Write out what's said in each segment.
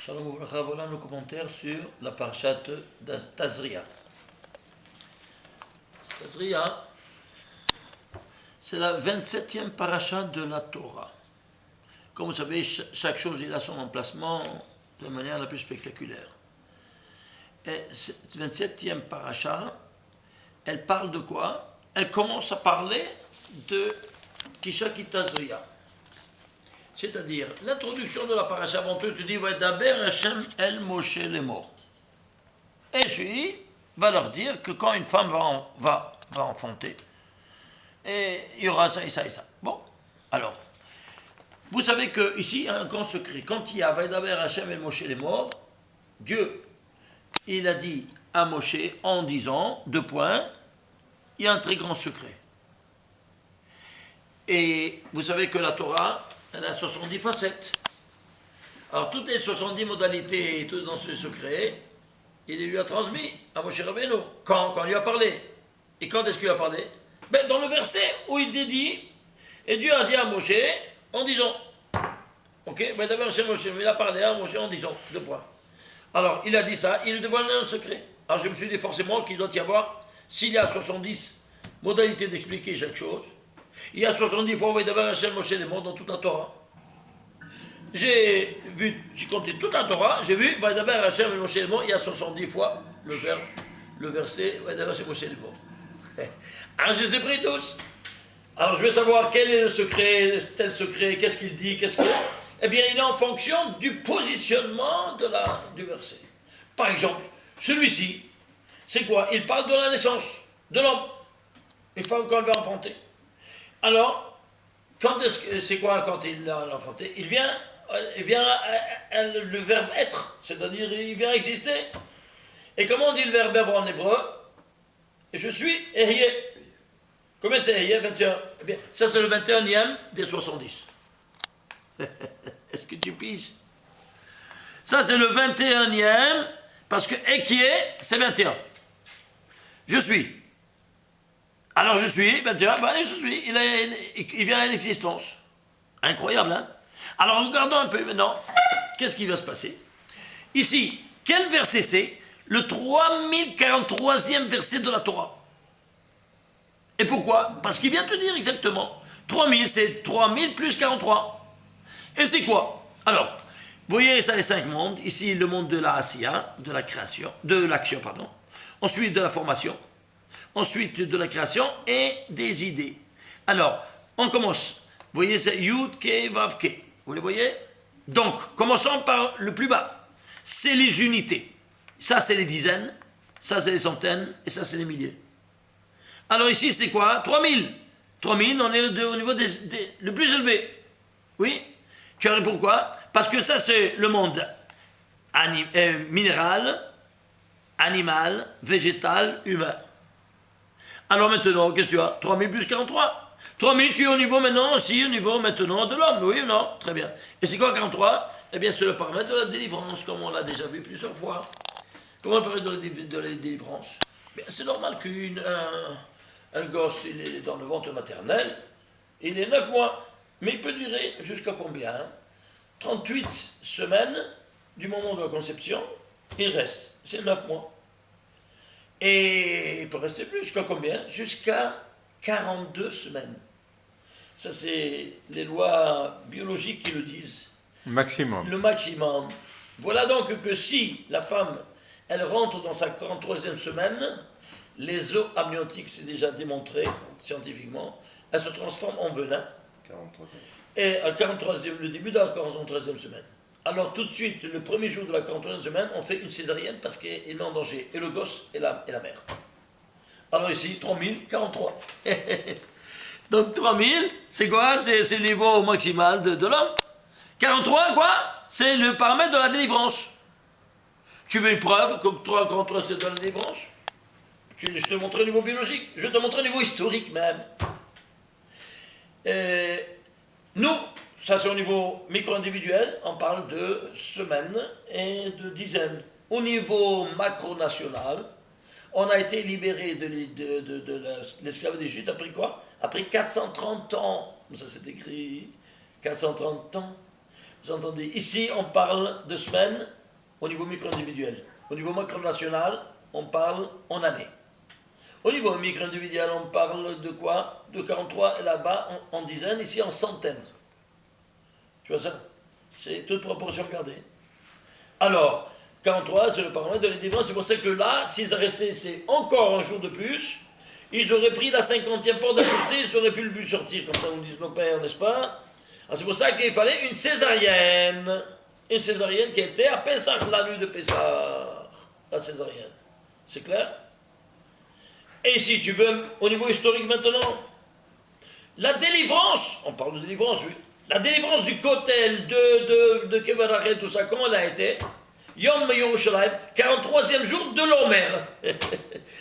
Shalom Ouvracha, voilà nos commentaires sur la parashat Tazria. Tazria, c'est la 27e parasha de la Torah. Comme vous savez, chaque chose il a son emplacement de manière la plus spectaculaire. Et cette 27e parasha, elle parle de quoi? Elle commence à parler de Kishaki Tazria. C'est-à-dire, l'introduction de la parasha avant tout te dit Vaidaber Hashem El Moshe les morts. Et puis, va leur dire que quand une femme va enfanter, et il y aura ça et ça et ça. Bon, alors, vous savez qu'ici, il y a un grand secret. Quand il y a Vaidaber Hashem El Moshe les morts, Dieu, il a dit à Moshe en disant, deux points, il y a un très grand secret. Et vous savez que la Torah, elle a 70 facettes. Alors, toutes les 70 modalités et tout dans ce secret, il les lui a transmis à Moshe Rabbeinu. Quand il lui a parlé. Et quand est-ce qu'il lui a parlé? Ben, dans le verset où il dit, et Dieu a dit à Moshe en disant, ok, ben d'abord chez Moshe, il a parlé à Moshe en disant, deux points. Alors, il a dit ça, il lui dévoile un secret. Alors, je me suis dit forcément qu'il doit y avoir, s'il y a 70 modalités d'expliquer chaque chose, il y a 70 fois d'abord Hashem Moshe les morts dans toute la Torah. J'ai compté toute la Torah, j'ai vu d'abord Hashem Moshe les morts, il y a 70 fois le verset d'abord Hashem Moshe les morts. Alors je les ai pris tous. Alors je vais savoir quel est le secret, tel secret, qu'est-ce qu'il dit, Eh bien il est en fonction du positionnement du verset. Par exemple, celui-ci, c'est quoi? Il parle de la naissance de l'homme. Une femme quand elle va enfanter. Alors, c'est quoi quand il a enfanté? Il vient le verbe être, c'est-à-dire il vient exister. Et comment on dit le verbe être en hébreu? Je suis Ehyeh. Combien c'est Ehyeh? 21. Eh bien, ça c'est le 21e des 70. Est-ce que tu piges? Ça c'est le 21e, parce que Ekyeh, c'est 21. Je suis. Alors je suis, 21, ben je suis, il vient à l'existence. Incroyable, hein? Alors regardons un peu maintenant, qu'est-ce qui va se passer? Ici, quel verset c'est? Le 3043e verset de la Torah. Et pourquoi? Parce qu'il vient te dire exactement. 3000, c'est 3000 plus 43. Et c'est quoi? Alors, vous voyez ça, les 5 mondes. Ici, le monde de la Asiya, de la création, de l'action, pardon. Ensuite, de la formation. Ensuite, de la création et des idées. Alors, on commence. Vous voyez, c'est Yud, Ke, Vav, Ke. Vous les voyez? Donc, commençons par le plus bas. C'est les unités. Ça, c'est les dizaines. Ça, c'est les centaines. Et ça, c'est les milliers. Alors ici, c'est quoi? 3000. 3000, on est au niveau le plus élevé. Oui? Tu as pourquoi? Parce que ça, c'est le monde minéral, animal, végétal, humain. Alors maintenant, qu'est-ce que tu as? 3000 plus 43. 3000, tu es au niveau maintenant aussi, au niveau maintenant de l'homme, oui ou non? Très bien. Et c'est quoi 43? Eh bien, c'est le paramètre de la délivrance, comme on l'a déjà vu plusieurs fois. Comment le paramètre de la délivrance? C'est normal qu'un gosse, il est dans le ventre maternel, il est 9 mois. Mais il peut durer jusqu'à combien? 38 semaines du moment de la conception, il reste. C'est 9 mois. Et il peut rester plus, jusqu'à combien? Jusqu'à 42 semaines. Ça, c'est les lois biologiques qui le disent. Maximum. Le maximum. Voilà donc que si la femme, elle rentre dans sa 43e semaine, les os amniotiques, c'est déjà démontré scientifiquement, elle se transforme en venin. 43e. Et à 43e, le début de la 43e semaine. Alors tout de suite, le premier jour de la 43e semaine, on fait une césarienne parce qu'il met en danger et le gosse et la mère. Alors ici, 3043. Donc 3000, c'est quoi? C'est le niveau maximal de l'homme. 43, quoi? C'est le paramètre de la délivrance. Tu veux une preuve que 43 c'est de la délivrance? Je te montre au niveau biologique, je te montre au niveau historique même. Nous, ça c'est au niveau micro-individuel, on parle de semaines et de dizaines. Au niveau macro-national, on a été libéré de l'esclavage d'Égypte après quoi? Après 430 ans. Ça c'est écrit 430 ans. Vous entendez? Ici, on parle de semaines au niveau micro-individuel. Au niveau macro-national, on parle en année. Au niveau micro-individuel, on parle de quoi? De 43, et là-bas, en dizaines, ici en centaines. Tu vois ça? C'est toute proportion gardée. Alors, 43, c'est le paramètre de la délivrance. C'est pour ça que là, s'ils restaient c'est encore un jour de plus, ils auraient pris la 50e porte d'ajouter, ils auraient pu le but sortir, comme ça nous disent nos pères, n'est-ce pas? Alors c'est pour ça qu'il fallait une césarienne. Une césarienne qui était à Pessah, la nuit de Pessah. La césarienne. C'est clair? Et si tu veux, au niveau historique maintenant, la délivrance, on parle de délivrance, oui. La délivrance du Kotel, de Kevarachet, tout ça, comment elle a été? Yom Yerushalayim, 43e jour de l'Omer.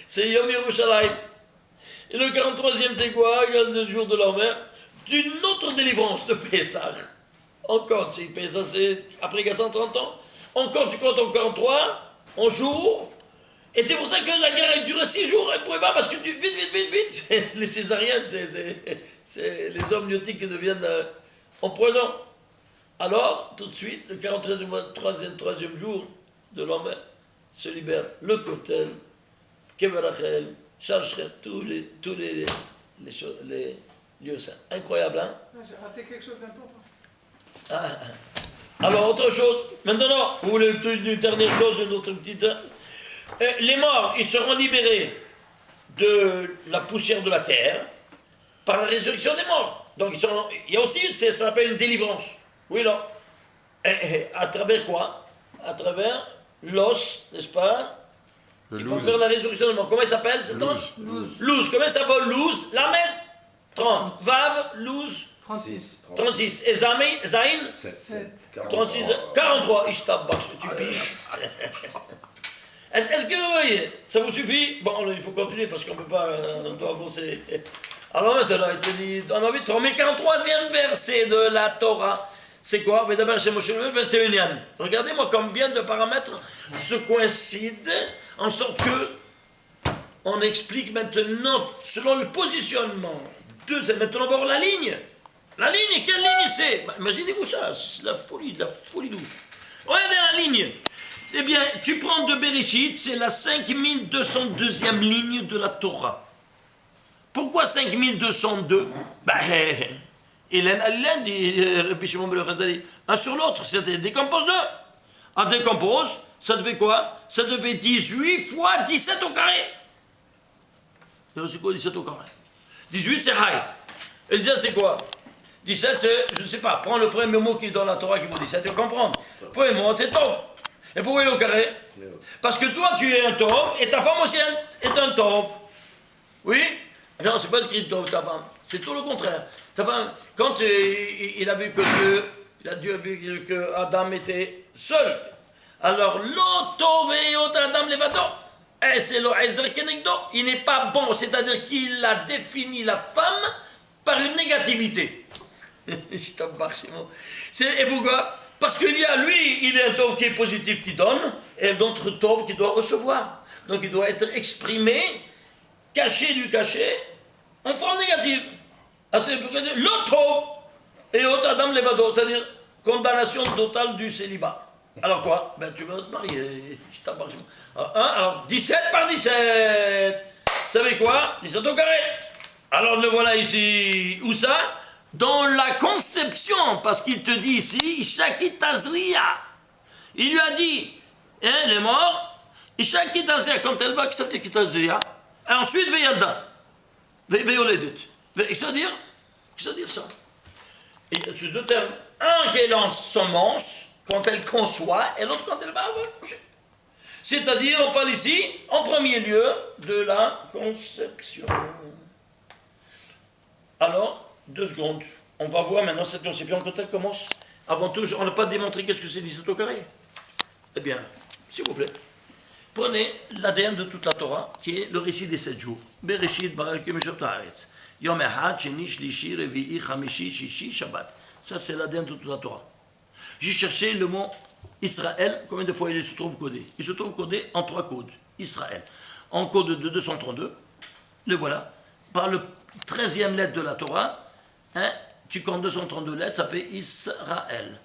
C'est Yom Yerushalayim. Et le 43e, c'est quoi? Le jour de l'Omer. D'une autre délivrance de Pessah. Encore, tu sais, Pessah, c'est après 430 ans. Encore, tu comptes en 43, en jour. Et c'est pour ça que la guerre a duré 6 jours. Elle ne pouvait pas, parce que vite. Les césariennes, c'est les hommes myotiques qui deviennent en poison. Alors, tout de suite, le 43e jour de l'homme se libère le Kotel, Kevarachel, Shalchem, tous les lieux saints. Incroyable, hein? J'ai raté quelque chose d'important. Alors, autre chose. Maintenant, vous voulez une dernière chose, une autre petite... les morts, ils seront libérés de la poussière de la terre par la résurrection des morts. Donc, il y a aussi ça s'appelle une délivrance. Oui, non. À travers quoi? À travers l'os, n'est-ce pas? Qui vont faire la résurrection des morts. Comment il s'appelle cet os? Louz. Comment ça s'appelle Louz? Lamed 30. Vav, Louz 36. Et Zain 7. 36. 43. Ishtabach, tu piges. Est-ce que vous voyez? Ça vous suffit? Bon, il faut continuer parce qu'on ne peut pas, on doit avancer. Alors maintenant, il te dit, on a envie de 43e verset de la Torah. C'est quoi? D'abord, c'est Moshe le 21e. Regardez-moi combien de paramètres se coïncident en sorte que on explique maintenant, selon le positionnement, maintenant on va voir la ligne. La ligne, quelle ligne c'est? Imaginez-vous ça, c'est la folie douce. Regardez la ligne. Eh bien, tu prends de Bereshit, c'est la 5202e ligne de la Torah. Pourquoi 5202? L'un dit, Rabbi Shimon ben Yochai, un sur l'autre, c'est décompose deux. En décompose, ça devait quoi? Ça devait 18 fois 17 au carré. C'est quoi 17 au carré? 18 c'est high. Et 17 c'est quoi? 17 c'est, je ne sais pas, prends le premier mot qui est dans la Torah qui vaut 17, tu vas comprendre. Le premier mot c'est tov. Et pourquoi il est au carré? Parce que toi tu es un tov et ta femme aussi est un tov. Oui? Non, c'est pas écrit tov ta femme, c'est tout le contraire. Ta femme, quand il a vu que Dieu a vu que Adam était seul, alors l'otov et Adam levado, c'est le Ezer Kenegdo, il n'est pas bon, c'est-à-dire qu'il a défini la femme par une négativité. Je t'embarque, Simon. Et pourquoi? Parce qu'il y a lui, il est un tov qui est positif qui donne, et d'autres tov qui doit recevoir. Donc il doit être exprimé, caché du cachet, en forme négative. C'est le tov et autre Adam Levado, c'est-à-dire condamnation totale du célibat. Alors quoi? Ben tu vas te marier. Je t'embarque. Alors 17 par 17. Vous savez quoi? 17 au carré. Alors le voilà ici. Où ça? Dans la conception, parce qu'il te dit ici, Ishaki Tazria. Il lui a dit, les morts, Ishaki Tazria, quand elle va accepter Tazria, et ensuite Veyalda. Veyoledet. C'est-à-dire ça. Et c'est deux termes. Un qui est l'ensemence, quand elle conçoit, et l'autre quand elle va accoucher. C'est-à-dire, on parle ici, en premier lieu, de la conception. Alors, 2 secondes. On va voir maintenant cette conception quand elle commence. Avant tout, on n'a pas démontré qu'est-ce que c'est 17 au carré. Eh bien, s'il vous plaît, prenez l'ADN de toute la Torah, qui est le récit des 7 jours. Bereshit, bara Elokim et haaretz. Yom Echad, Sheni, Shlishi, Revi'i, Chamishi, Shishi, Shabbat. Ça, c'est l'ADN de toute la Torah. J'ai cherché le mot Israël, combien de fois il se trouve codé? Il se trouve codé en 3 codes. Israël. En code de 232, le voilà. Par le 13e lettre de la Torah, tu comptes 232 lettres, ça fait Israël.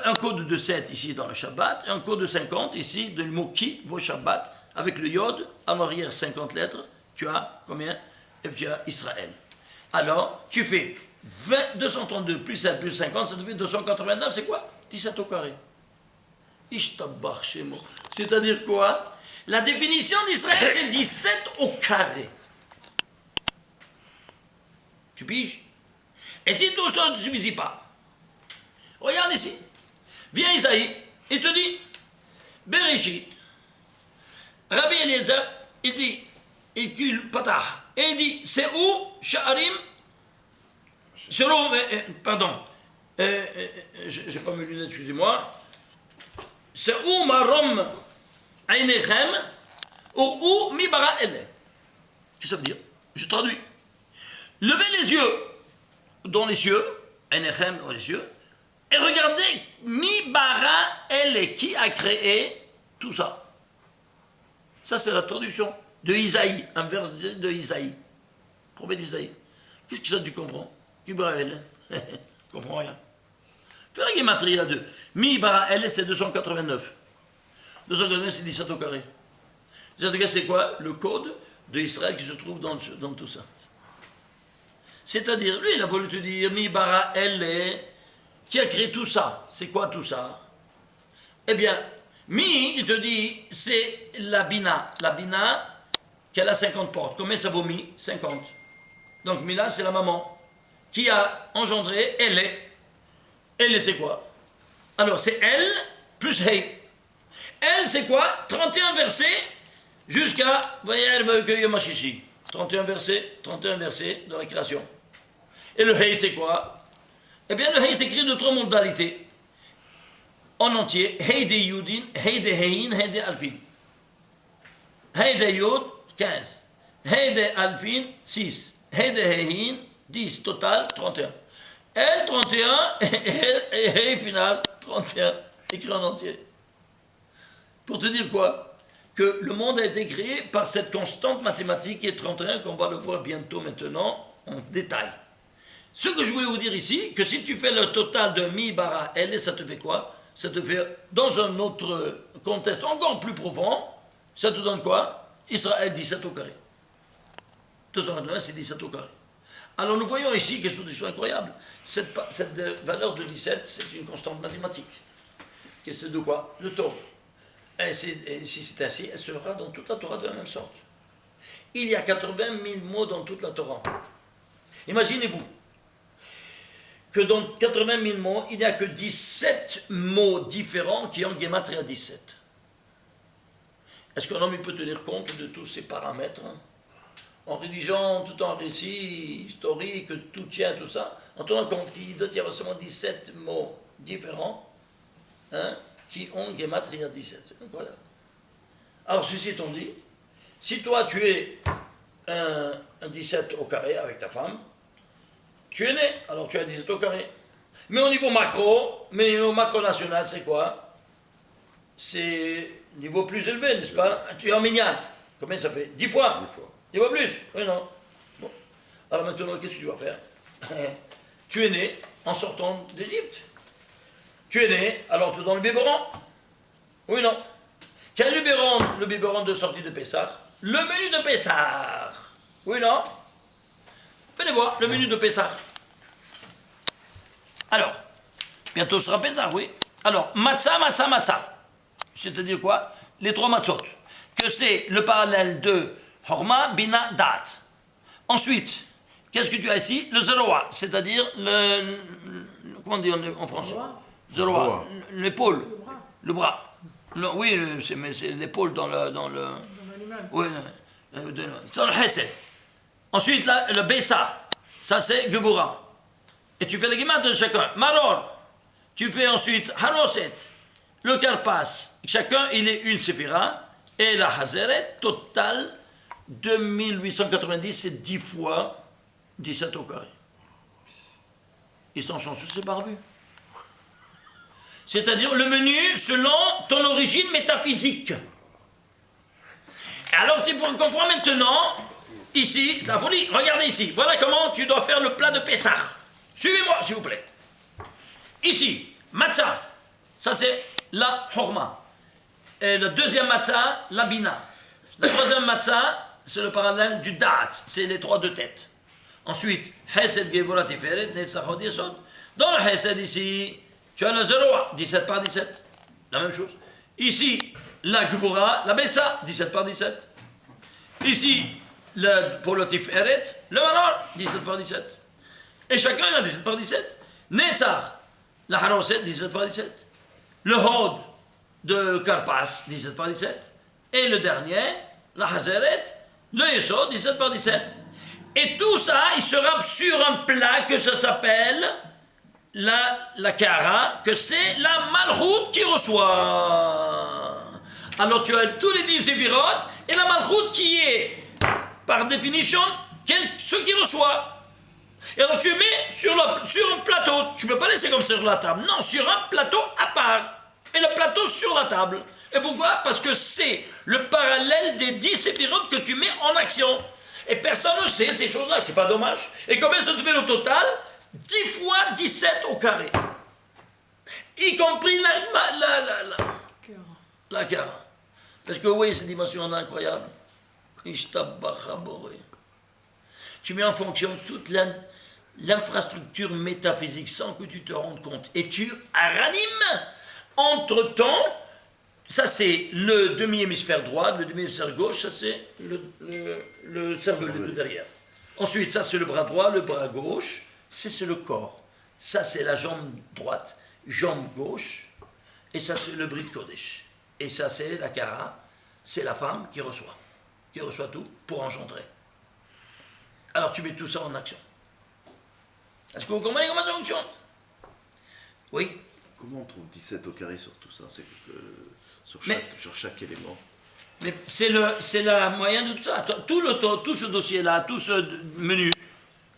un code de 7 ici dans le Shabbat, et un code de 50 ici, de mot qui vaut Shabbat, avec le Yod, en arrière 50 lettres, tu as combien? Et puis tu as Israël. Alors, tu fais 232 plus 7 plus 50, ça te fait 289, c'est quoi? 17 au carré. Ishtabach chez moi. C'est-à-dire quoi? La définition d'Israël, c'est 17 au carré. Tu piges? Et si tout ça ne te suffit pas, regarde ici. Viens Isaïe, il te dit, Bereshit, Rabbi Eliezer, il dit, il patah, et il dit, c'est où, Sha'arim, pardon, j'ai pas mes lunettes, excusez-moi, c'est où Marom Ainechem, ou où Mibara Elle. Qu'est-ce que ça veut dire? Je traduis. Levez les yeux dans les cieux, Ainechem dans les cieux, et regardez Mibara Elle, qui a créé tout ça. Ça, c'est la traduction de Isaïe, un vers de Isaïe. Prophète d'Isaïe. Qu'est-ce que ça tu comprends? Mibara Elle. Je comprends rien. Fais la guématrie à 2. Mibara Elle, c'est 289. 289, c'est 17 au carré. C'est quoi? Le code d'Israël qui se trouve dans tout ça. C'est-à-dire, lui, il a voulu te dire, Mibara Elle, qui a créé tout ça. C'est quoi tout ça? Eh bien, Mi, il te dit, c'est la Bina. La Bina, qu'elle a 50 portes. Combien ça vaut Mi? 50. Donc, Mila, c'est la maman qui a engendré Elle. Elle, c'est quoi? Alors, c'est elle plus Hey. Elle, c'est quoi? 31 versets jusqu'à, vous voyez, elle va accueillir ma chichi. 31 versets de la création. Et le Hey, c'est quoi? Eh bien, le Hey s'écrit de 3 modalités. En entier, Hey de Yudin, Hey de Hein, Hey de Alfin. Hey de Yud, 15. Hey de Alfin, 6. Hey de Hein, 10. Total, 31. Elle, 31, et Hey final, 31. Écrit en entier. Pour te dire quoi? Que le monde a été créé par cette constante mathématique qui est 31, qu'on va le voir bientôt maintenant en détail. Ce que je voulais vous dire ici, que si tu fais le total de Mi, Bara, Elle, ça te fait quoi? Ça te fait, dans un autre contexte encore plus profond, ça te donne quoi? Israël 17 au carré. 229, c'est 17 au carré. Alors nous voyons ici quelque chose de chose incroyable. Cette valeur de 17, c'est une constante mathématique. Qu'est-ce de quoi? Le taux. Et si c'est ainsi, elle sera dans toute la Torah de la même sorte. Il y a 80 000 mots dans toute la Torah. Imaginez-vous que dans 80 000 mots, il n'y a que 17 mots différents qui ont Gematria 17. Est-ce qu'un homme peut tenir compte de tous ces paramètres? En rédigeant tout un récit historique, tout tient, tout ça, en tenant compte qu'il doit y avoir seulement 17 mots différents, qui ont Gematria 17. C'est incroyable. Alors, ceci étant dit, si toi tu es un 17 au carré avec ta femme, tu es né, alors tu as 17 au carré. Mais au niveau macro national, c'est quoi? C'est niveau plus élevé, n'est-ce pas? Tu es en minyan. Combien ça fait? 10 fois. 10 fois plus? Oui, non. Bon. Alors maintenant, qu'est-ce que tu vas faire? Tu es né en sortant d'Égypte. Tu es né, alors tu es dans le biberon. Oui, non. Quel le biberon de sortie de Pessah? Le menu de Pessah. Oui, non. Venez voir, le menu de Pessah. Alors, bientôt sera Pessah, oui. Alors, matzah, matzah, matzah. C'est-à-dire quoi? Les 3 matzot. Que c'est le parallèle de Horma, Bina, Dat. Ensuite, qu'est-ce que tu as ici? Le Zeroa, c'est-à-dire comment dire en français? Zeroa. L'épaule. Le bras. Oui, mais c'est l'épaule dans l'animal. Oui, dans le Hesed. Ensuite, là, le Bessa, ça c'est Gebura. Et tu fais les guimats de chacun. Maror, tu fais ensuite Haroset, le Karpas. Chacun, il est une séphira. Et la Hazeret, total, 2890, c'est 10 fois 17 au carré. Ils sont chanceux, c'est barbu. C'est-à-dire le menu selon ton origine métaphysique. Alors, tu comprends maintenant. Ici, la folie, regardez ici. Voilà comment tu dois faire le plat de Pessah. Suivez-moi, s'il vous plaît. Ici, matzah. Ça, c'est la Horma. Et le deuxième matzah, la Bina. La troisième matzah, c'est le parallèle du Da'at. C'est les trois de tête. Ensuite, Hesed, Gevura, Tiferet, Netzach, Hod, Yesod. Dans le Hesed, ici, tu as le 0, 17 par 17. La même chose. Ici, la Gevura, la Betza, 17 par 17. Ici, pour le Tiferet, le Manor, 17 par 17. Et chacun, il a 17 par 17. Netzach, la Haroset, 17 par 17. Le Hod de Karpas, 17 par 17. Et le dernier, la Hazeret, le Yesod, 17 par 17. Et tout ça, il sera sur un plat que ça s'appelle la Kara, que c'est la Malchut qui reçoit. Alors tu as tous les 10 Séphirot et la Malchut qui est, par définition, ce qui reçoit. Et alors tu mets sur un plateau, tu ne peux pas laisser comme sur la table, non, sur un plateau à part. Et le plateau sur la table. Et pourquoi? Parce que c'est le parallèle des 10 Séphirot que tu mets en action. Et personne ne sait ces choses-là, c'est pas dommage. Et combien ça te fait le total? 10 fois 17 au carré. Y compris la Kara. Est-ce que vous voyez cette dimension-là incroyable? Tu mets en fonction toute l'infrastructure métaphysique sans que tu te rendes compte. Et tu ranimes entre-temps. Ça, c'est le demi-hémisphère droit, le demi-hémisphère gauche, ça, c'est le cervelet de derrière. Ensuite, ça, c'est le bras droit, le bras gauche, c'est le corps. Ça, c'est la jambe droite, jambe gauche, et ça, c'est le Brit Kodesh. Et ça, c'est la Kara, c'est la femme qui reçoit tout pour engendrer. Alors, tu mets tout ça en action. Est-ce que vous comprenez comment ça fonctionne? Oui. Comment on trouve 17 au carré sur tout ça? C'est sur chaque élément. Mais c'est la moyenne de tout ça. Tout ce dossier-là, tout ce menu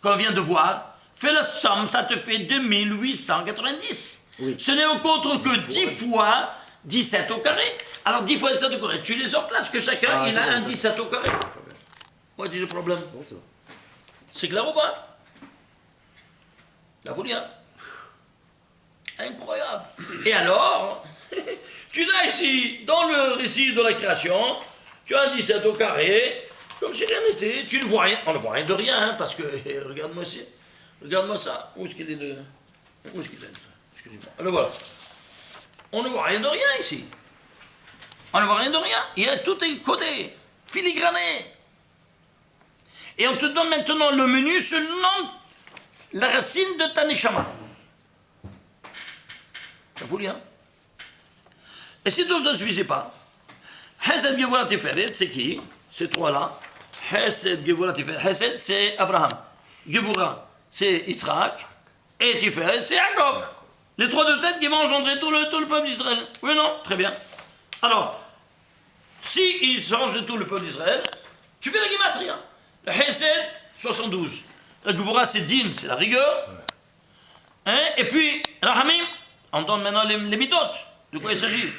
qu'on vient de voir, fais la somme, ça te fait 2890. Oui. Ce n'est au contre que 10 fois 17 au carré. Alors 10 fois 17 au carré, tu les remplaces, que chacun il a un 17 au carré. What is the problem? Bon, ça va. C'est clair ou pas? La folie, hein? Incroyable. Et alors, tu l'as ici, dans le récit de la création, tu as un 17 au carré, comme si rien n'était, tu ne vois rien, on ne voit rien de rien, hein, parce que, regarde-moi ici, regarde-moi ça, où est-ce qu'il est excusez-moi, le voilà. On ne voit rien de rien ici. On ne voit rien de rien, tout est codé, filigrané. Et on te donne maintenant le menu selon la racine de ta neshama. Ça vous dit, hein? Et si tout ne suffisait pas, Hesed, Gevura, Tiferet, c'est qui? Ces trois-là. Hesed, Gevura, Tiferet. Hesed, c'est Abraham. Gevura, c'est Israël. Et Tiferet, c'est Jacob. Les trois de tête qui vont engendrer tout le peuple d'Israël. Oui ou non? Très bien. Alors, si ils changent tout le peuple d'Israël, tu fais la guématrie. Le Hesed, 72. La Gevura, c'est Din, c'est la rigueur. Hein? Et puis, Rahamim, on donne maintenant les midotes. De quoi il s'agit?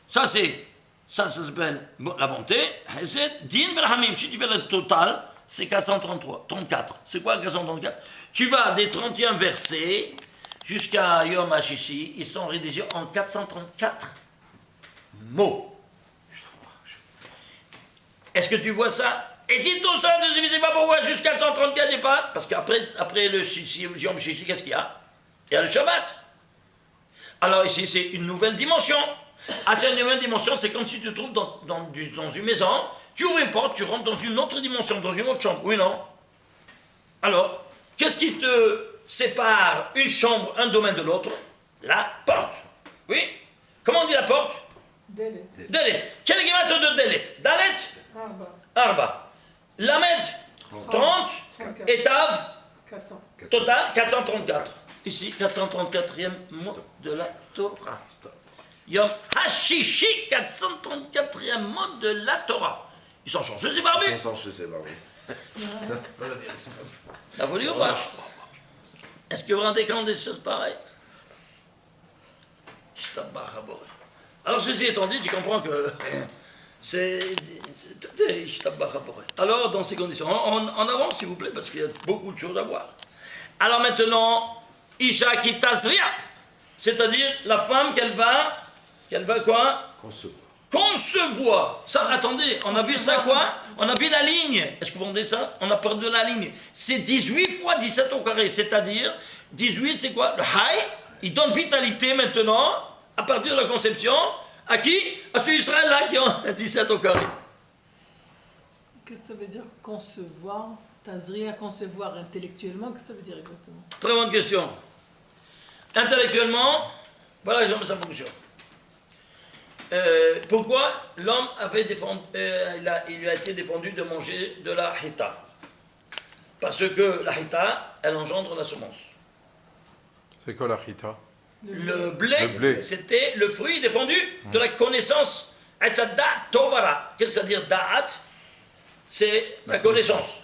Ça s'appelle la bonté. Hesed, Din, Rahamim. Si tu fais le total, c'est 434. C'est quoi 434? Tu vas des 31 versets jusqu'à Yom HaShishi. Ils sont rédigés en 434 mots. Est-ce que tu vois ça? Et si tout ça ne suffisait pas pour voir jusqu'à 134 et pas? Parce qu'après le Yom Shishi, qu'est-ce qu'il y a? Il y a le Shabbat. Alors ici, c'est une nouvelle dimension. Ah, c'est une nouvelle dimension, c'est comme si tu te trouves dans une maison, tu ouvres une porte, tu rentres dans une autre dimension, dans une autre chambre. Oui, non? Alors, qu'est-ce qui te sépare une chambre, un domaine de l'autre? La porte. Oui? Comment on dit la porte? Delet. Delet. Quel est le guématrie de Delet? Dalet? Arba. Lamed? 30. Et Tav? 400. Total, 434. Ici, 434e mot de la Torah. Yom HaShishi, 434e mot de la Torah. Ils sont chanceux, c'est barbu. Ils sont chanceux, c'est barbu. T'as voulu ou pas? Est-ce que vous vous rendez compte des choses pareilles? Alors, ceci étant dit, tu comprends que alors, dans ces conditions, en avant, s'il vous plaît, parce qu'il y a beaucoup de choses à voir. Alors maintenant, Isha qui Tazria, C'est-à-dire la femme qu'elle va quoi? Concevoir. Ça, attendez, on a vu ça quoi? On a vu la ligne. Est-ce que vous entendez ça? On a perdu la ligne. C'est 18 fois 17 au carré. C'est-à-dire, 18 c'est quoi? Le high, il donne vitalité maintenant, à partir de la conception, à qui? À ceux d'Israël-là qui ont 17 au carré. Qu'est-ce que ça veut dire concevoir? Tazria, concevoir intellectuellement, qu'est-ce que ça veut dire exactement? Très bonne question. Intellectuellement, voilà comment ça fonctionne. Pourquoi l'homme avait défendu, il lui a été défendu de manger de la hita? Parce que la hita, elle engendre la semence. C'est quoi la chita? Le blé. C'était le fruit défendu de la connaissance. Qu'est-ce que ça veut dire da'at? C'est la connaissance.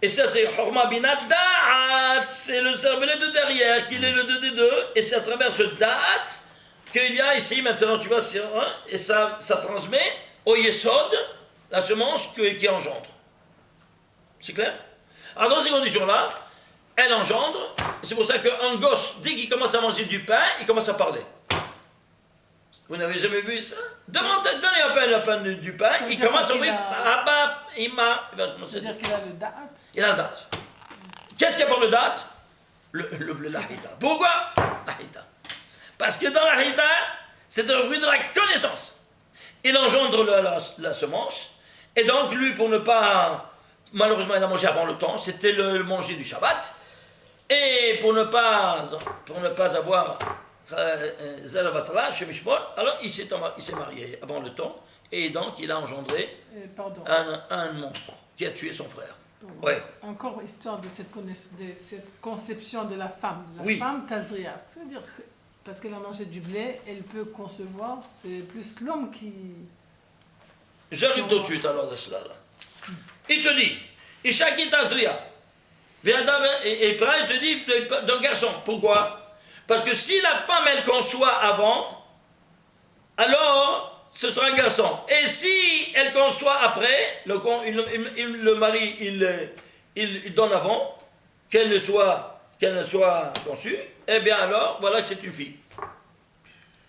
Et ça, c'est Horma Binat Da'at. C'est le cervelet de derrière, qui est le 2 des 2. Et c'est à travers ce Da'at qu'il y a ici, maintenant, tu vois, et ça transmet au Yesod la semence qui engendre. C'est clair? Alors, dans ces conditions-là, elle engendre. C'est pour ça qu'un gosse, dès qu'il commence à manger du pain, il commence à parler. Vous n'avez jamais vu ça? Donnez un pain du pain, il commence à ouvrir. Il va commencer à dire. C'est-à-dire qu'il a le da'at. Il a la date. Qu'est-ce qu'il y a pour le date? La hita. Pourquoi? La hita. Parce que dans la hita, c'est le fruit de la connaissance. Il engendre la semence, et donc lui, pour ne pas, malheureusement, il a mangé avant le temps, c'était le manger du Shabbat, et pour ne pas avoir alors il s'est marié avant le temps, et donc il a engendré un monstre qui a tué son frère. Ouais. Encore histoire de cette conception de la femme. Oui. Femme Tazria. C'est-à-dire, parce qu'elle a mangé du blé, elle peut concevoir, c'est plus l'homme qui... J'arrive tout de suite alors de cela. Là. Il te dit, Ishaki Tazria. Et Prah, il te dit d'un garçon. Pourquoi? Parce que si la femme, elle conçoit avant, alors ce sera un garçon. Et si elle conçoit après, le mari, il donne avant, qu'elle ne soit conçue, eh bien alors, voilà que c'est une fille.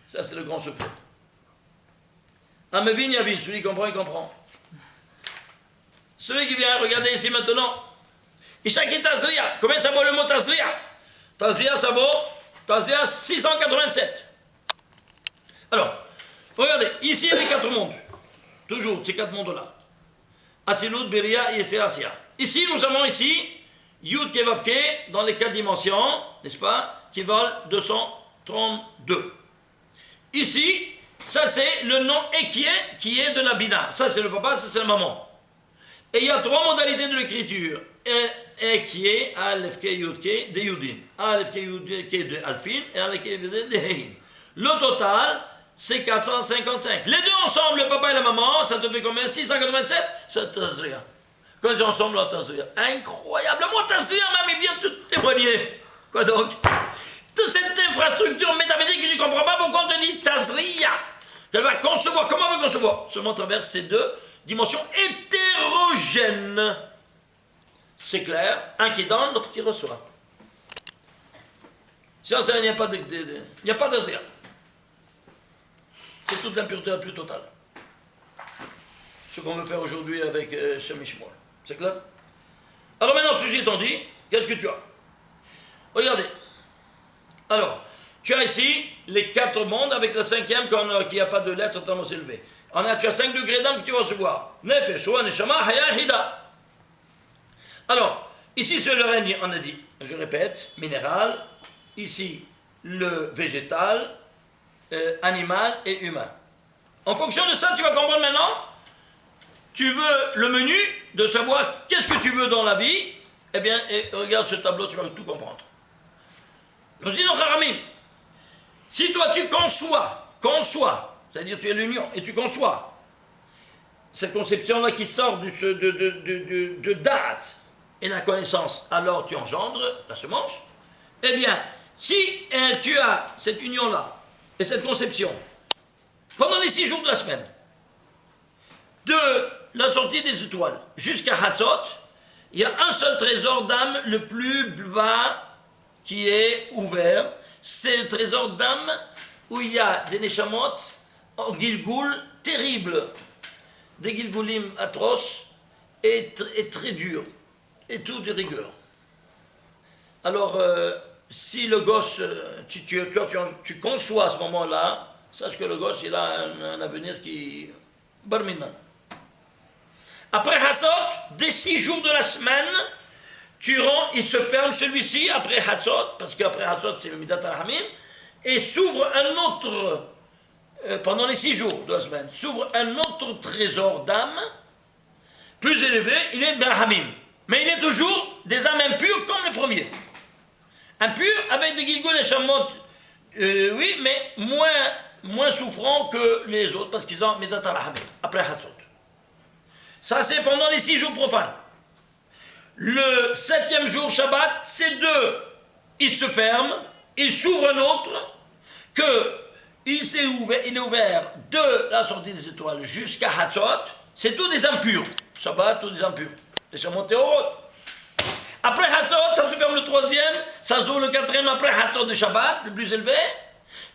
Ça, c'est le grand secret. Amevin Yavin, celui qui comprend, il comprend. Celui qui vient regarder ici maintenant, Ishaki Tazria, combien ça vaut le mot Tazria? Tazria, ça vaut Tazria 687. Alors, regardez, ici il y a les 4 mondes. Toujours, ces 4 mondes-là. Asilut, Beria et Serasia. Ici, nous avons ici Yud Kevavke dans les 4 dimensions, n'est-ce pas, qui valent 232. Ici, ça c'est le nom Ekie qui est de la Bina. Ça c'est le papa, ça c'est la maman. Et il y a 3 modalités de l'écriture. Ekie, Aleph Ke Yud Ke de Yudin. Aleph Ke Yud Ke de Alfin et Aleph Ke Yud de Hein. Le total, c'est 455. Les deux ensemble, le papa et la maman, ça te fait combien? 687? C'est Tazria. Quand ils sont ensemble, la Tazria. Incroyable. Moi, Tazria, même, il vient te témoigner. Quoi donc? Toute cette infrastructure métaphysique que tu ne comprends pas, pourquoi on te dit Tazria? Elle va concevoir. Comment on va concevoir? Seulement à travers ces 2 dimensions hétérogènes. C'est clair. Un qui donne, l'autre qui reçoit. Sans ça, il n'y a pas d'Tazria. C'est toute l'impureté la plus totale. Ce qu'on veut faire aujourd'hui avec ce Mishmoel. C'est clair? Alors maintenant, ceci étant dit, qu'est-ce que tu as? Regardez. Alors, tu as ici les 4 mondes avec le 5e qui n'a pas de lettre tellement élevée. Tu as 5 degrés d'âme que tu vas recevoir. Nefesh, Shua, Neshama, Haya, Hida. Alors, ici c'est le règne, on a dit, je répète, minéral. Ici, le végétal, animal et humain. En fonction de ça, tu vas comprendre maintenant. Tu veux le menu de savoir qu'est-ce que tu veux dans la vie. Eh bien, regarde ce tableau, tu vas tout comprendre. Nous disons, Haramim, si toi tu conçois, c'est-à-dire tu es l'union et tu conçois cette conception-là qui sort de date et la connaissance, alors tu engendres la semence. Eh bien, si tu as cette union-là et cette conception pendant les 6 jours de la semaine, de la sortie des étoiles jusqu'à Hatzot, il y a un seul trésor d'âme le plus bas qui est ouvert, c'est le trésor d'âme où il y a des neshamot en Gilgoul terribles, des Gilgoulim atroces et très durs, et tout de rigueur. Alors, si le gosse, tu conçois à ce moment-là, sache que le gosse, il a un avenir qui... Barminan. Après Hatzot, dès 6 jours de la semaine, il se ferme celui-ci après Hatzot, parce qu'après Hatzot, c'est le Midat al-Hamim, et s'ouvre un autre, pendant les 6 jours de la semaine, s'ouvre un autre trésor d'âme, plus élevé, il est Ben Hamim. Mais il est toujours des âmes impures comme le premier. Impur avec des Gilgul et Shamot, oui, mais moins souffrants que les autres, parce qu'ils ont Midat al-Hamim, après Hatzot. Ça, c'est pendant les 6 jours profanes. Le 7e jour, Shabbat, c'est 2. Il se ferme, il s'ouvre un autre, il est ouvert de la sortie des étoiles jusqu'à Hatzot, c'est tous des impurs. Shabbat, tous des impurs. Des Shamot Théorot. Après Hatzot, ça se ferme le 3e, ça s'ouvre le 4e après Hatzot de Shabbat, le plus élevé,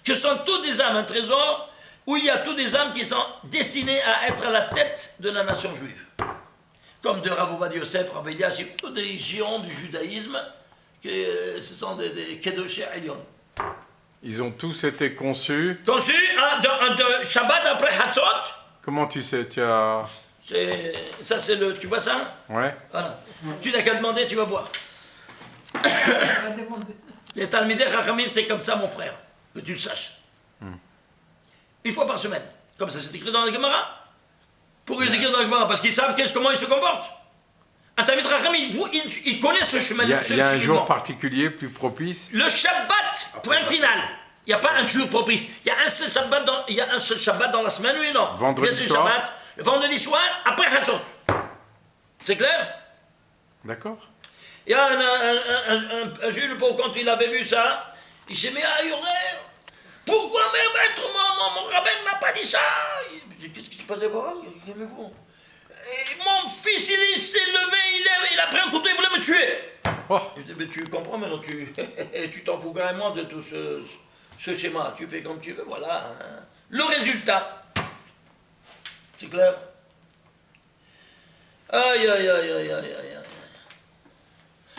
que sont tous des âmes, un trésor où il y a tous des âmes qui sont destinées à être à la tête de la nation juive. Comme de Rav Ovadia Yosef, Rav Eliashib, tous des géants du judaïsme, ce sont des Kedoshé Elyon. Ils ont tous été conçus. Conçus de Shabbat après Hatzot. Comment tu sais, tu as... Ça c'est le... Tu vois ça? Ouais. Voilà. Tu n'as qu'à demander, tu vas boire. On va demander. Les Talmidei Chachamim, c'est comme ça, mon frère, que tu le saches. Une fois par semaine. Comme ça, c'est écrit dans la Gemara. Pourquoi ils écrivent dans la Gemara? Parce qu'ils savent comment ils se comportent. Un Talmidei Chachamim, il connaît ce chemin. Il y a un jour particulier plus propice. Le Shabbat, point final. Il n'y a pas un jour propice. Il y a un seul Shabbat dans la semaine, oui ou non? Vendredi soir. Shabbat, le vendredi soir, après Hatzot. C'est clair? D'accord. Il y a un Jules, quand il avait vu ça, il s'est mis à hurler. Pourquoi maître, mon rabbin ne m'a pas dit ça? Qu'est-ce qui se passait? Calmez-vous. Mon fils, il s'est levé, il a pris un couteau, il voulait me tuer. Oh. Je dis, mais tu comprends maintenant, tu t'en fous carrément de tout ce schéma. Tu fais comme tu veux, voilà. Le résultat. C'est clair? Aïe, aïe, aïe, aïe, aïe, aïe.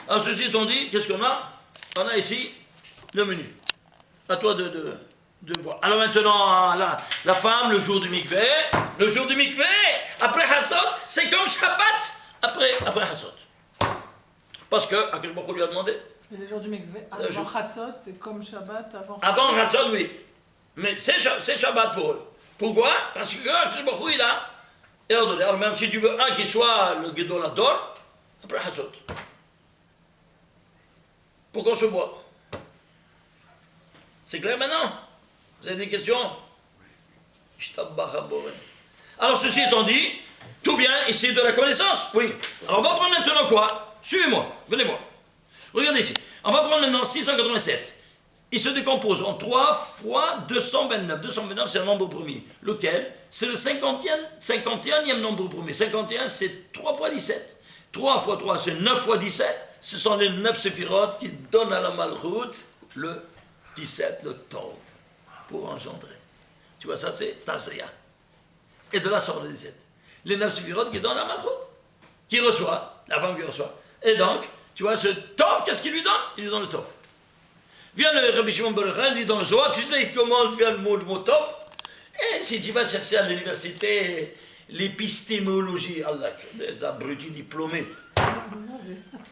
Alors, ceci étant dit, qu'est-ce qu'on a? On a ici le menu. À toi de voir. Alors maintenant, la femme, le jour du mikvé. Le jour du mikvé, après Hatzot, c'est comme Shabbat après Hatzot. Parce que, Akadosh Baruch Hu lui a demandé. Et les jours du mikvé, avant Hatzot, c'est comme Shabbat avant. Avant Hatzot, oui. Mais c'est Shabbat pour eux. Pourquoi? Parce que Akadosh Baruch Hu, il a ordonné. Alors même si tu veux un qui soit le Gedol Hador, après Hatzot. Pour qu'on se boit. C'est clair maintenant? Vous avez des questions? Alors ceci étant dit, tout vient ici de la connaissance. Oui. Alors on va prendre maintenant quoi? Suivez-moi, venez voir. Regardez ici. On va prendre maintenant 687. Il se décompose en 3 fois 229. 229 c'est le nombre premier. Lequel? C'est le 51e nombre premier. 51 c'est 3 fois 17. 3 fois 3 c'est 9 fois 17. Ce sont les 9 séphirotes qui donnent à la Malchut le 17, le Tov, pour engendrer. Tu vois, ça c'est Tazria. Et de là sort le 17. Les 9 séphirotes qui donnent à la Malchut, qui reçoit, la femme qui reçoit. Et donc, tu vois, ce Tov, qu'est-ce qu'il lui donne? Il lui donne le Tov. Vient le Rabbi Shimon Bar Yochai, dit dans le Zohar, tu sais comment vient le mot Tov? Et si tu vas chercher à l'université l'épistémologie, Allah, des abrutis diplômés.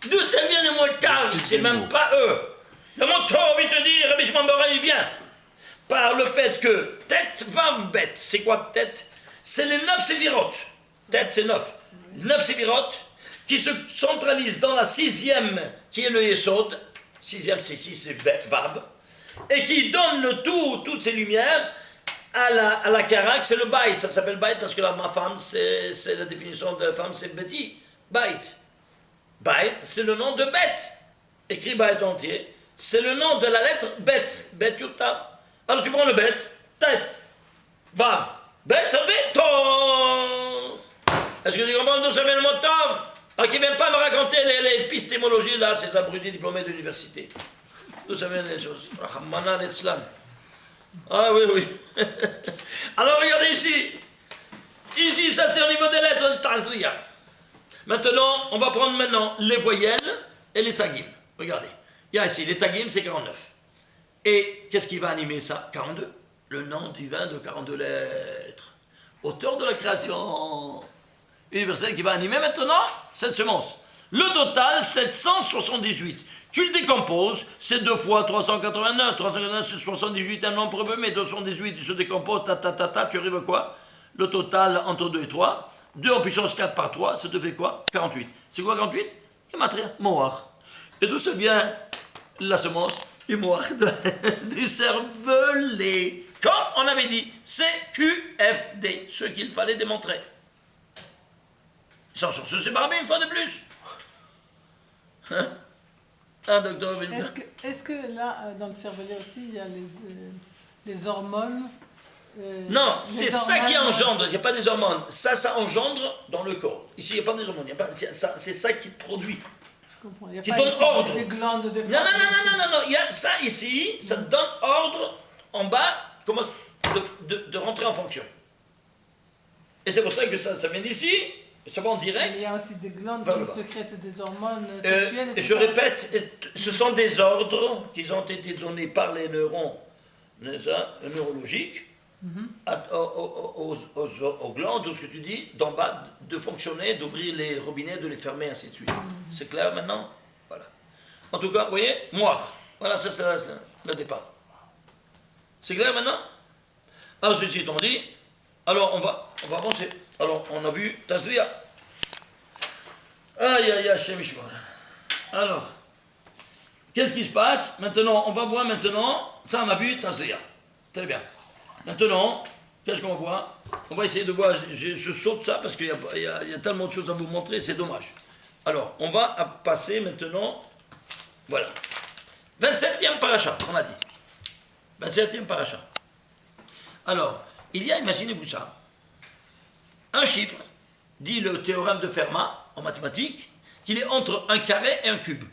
D'où ça vient le mot Tov? C'est même pas eux. Le mot Tov, il te dit, Rabbi Shimon Bar Yochai, il vient par le fait que tête, vav, bête. C'est quoi tête? C'est les 9 sévirotes. Tête, c'est 9. 9 sévirotes qui se centralisent dans la 6e, qui est le Yesod. 6e, c'est 6, c'est vav. Et qui donne le tout, toutes ces lumières, à la Karak, c'est le Bait. Ça s'appelle Bait parce que là, ma femme, c'est la définition de la femme, c'est Betty. Bait. Bait, c'est le nom de Beth. Écrit Bait entier. C'est le nom de la lettre Bet. Bet Yuta. Alors tu prends le Bet, tête, Vav. Bet, ça fait Tov. Est-ce que tu comprends d'où ça vient le mot Tov? Alors qui ne viennent pas me raconter l'épistémologie, là, ces abrutis diplômés d'université. D'où ça vient les choses? Rahmana l'Islam. Ah oui, oui. Alors regardez ici. Ici, ça c'est au niveau des lettres de Tazria. Maintenant, on va prendre maintenant les voyelles et les tagim. Regardez. Il y a ici, les tagim, c'est 49. Et qu'est-ce qui va animer ça? 42. Le nom divin de 42 lettres. Auteur de la création universelle qui va animer maintenant cette semence. Le total, 778. Tu le décomposes, c'est 2 fois 389. 389, c'est 78, un nombre peu, mais 218, tu se décomposes, tu arrives à quoi? Le total entre 2 et 3. 2 en puissance 4 par 3, ça te fait quoi? 48. C'est quoi 48? Gematria, Moar. Et d'où ça vient la semence? Du Moar, du cervelet. Comme on avait dit, c'est QFD, ce qu'il fallait démontrer. Sans chance, c'est barbé une fois de plus. Hein? Ah, docteur Benita. Est-ce que là, dans le cervelet aussi, il y a les hormones Non, les c'est ça qui hormones, engendre, il n'y a pas des hormones. Ça engendre dans le corps. Ici, il n'y a pas des hormones, c'est ça qui produit. Je comprends. Il n'y a Qui pas donne ici ordre. des glandes de Non, il y a ça ici, ça donne ordre en bas, commence de rentrer en fonction. Et c'est pour ça que ça vient d'ici, ça va en direct. Il y a aussi des glandes Voilà. qui sécrètent des hormones sexuelles. Je répète, ce sont des ordres qui ont été donnés par les neurones neurologiques aux glandes, tout ce que tu dis, d'en bas, de fonctionner, d'ouvrir les robinets, de les fermer, ainsi de suite. C'est clair maintenant? Voilà. En tout cas, vous voyez, moi, voilà, ça c'est le départ. C'est clair maintenant? Alors, ceci étant dit, alors on va avancer. Alors, on a vu Tazria. Aïe, aïe, Hashem Yishmor. Alors, qu'est-ce qui se passe? Maintenant, on va voir maintenant, ça on a vu Tazria. Très bien. Maintenant, qu'est-ce qu'on voit? On va essayer de voir, je saute ça parce qu'il y a tellement de choses à vous montrer, c'est dommage. Alors, on va passer maintenant, voilà. 27e paracha, on a dit. 27e paracha. Alors, il y a, imaginez-vous ça, un chiffre, dit le théorème de Fermat, en mathématiques, qu'il est entre un carré et un cube.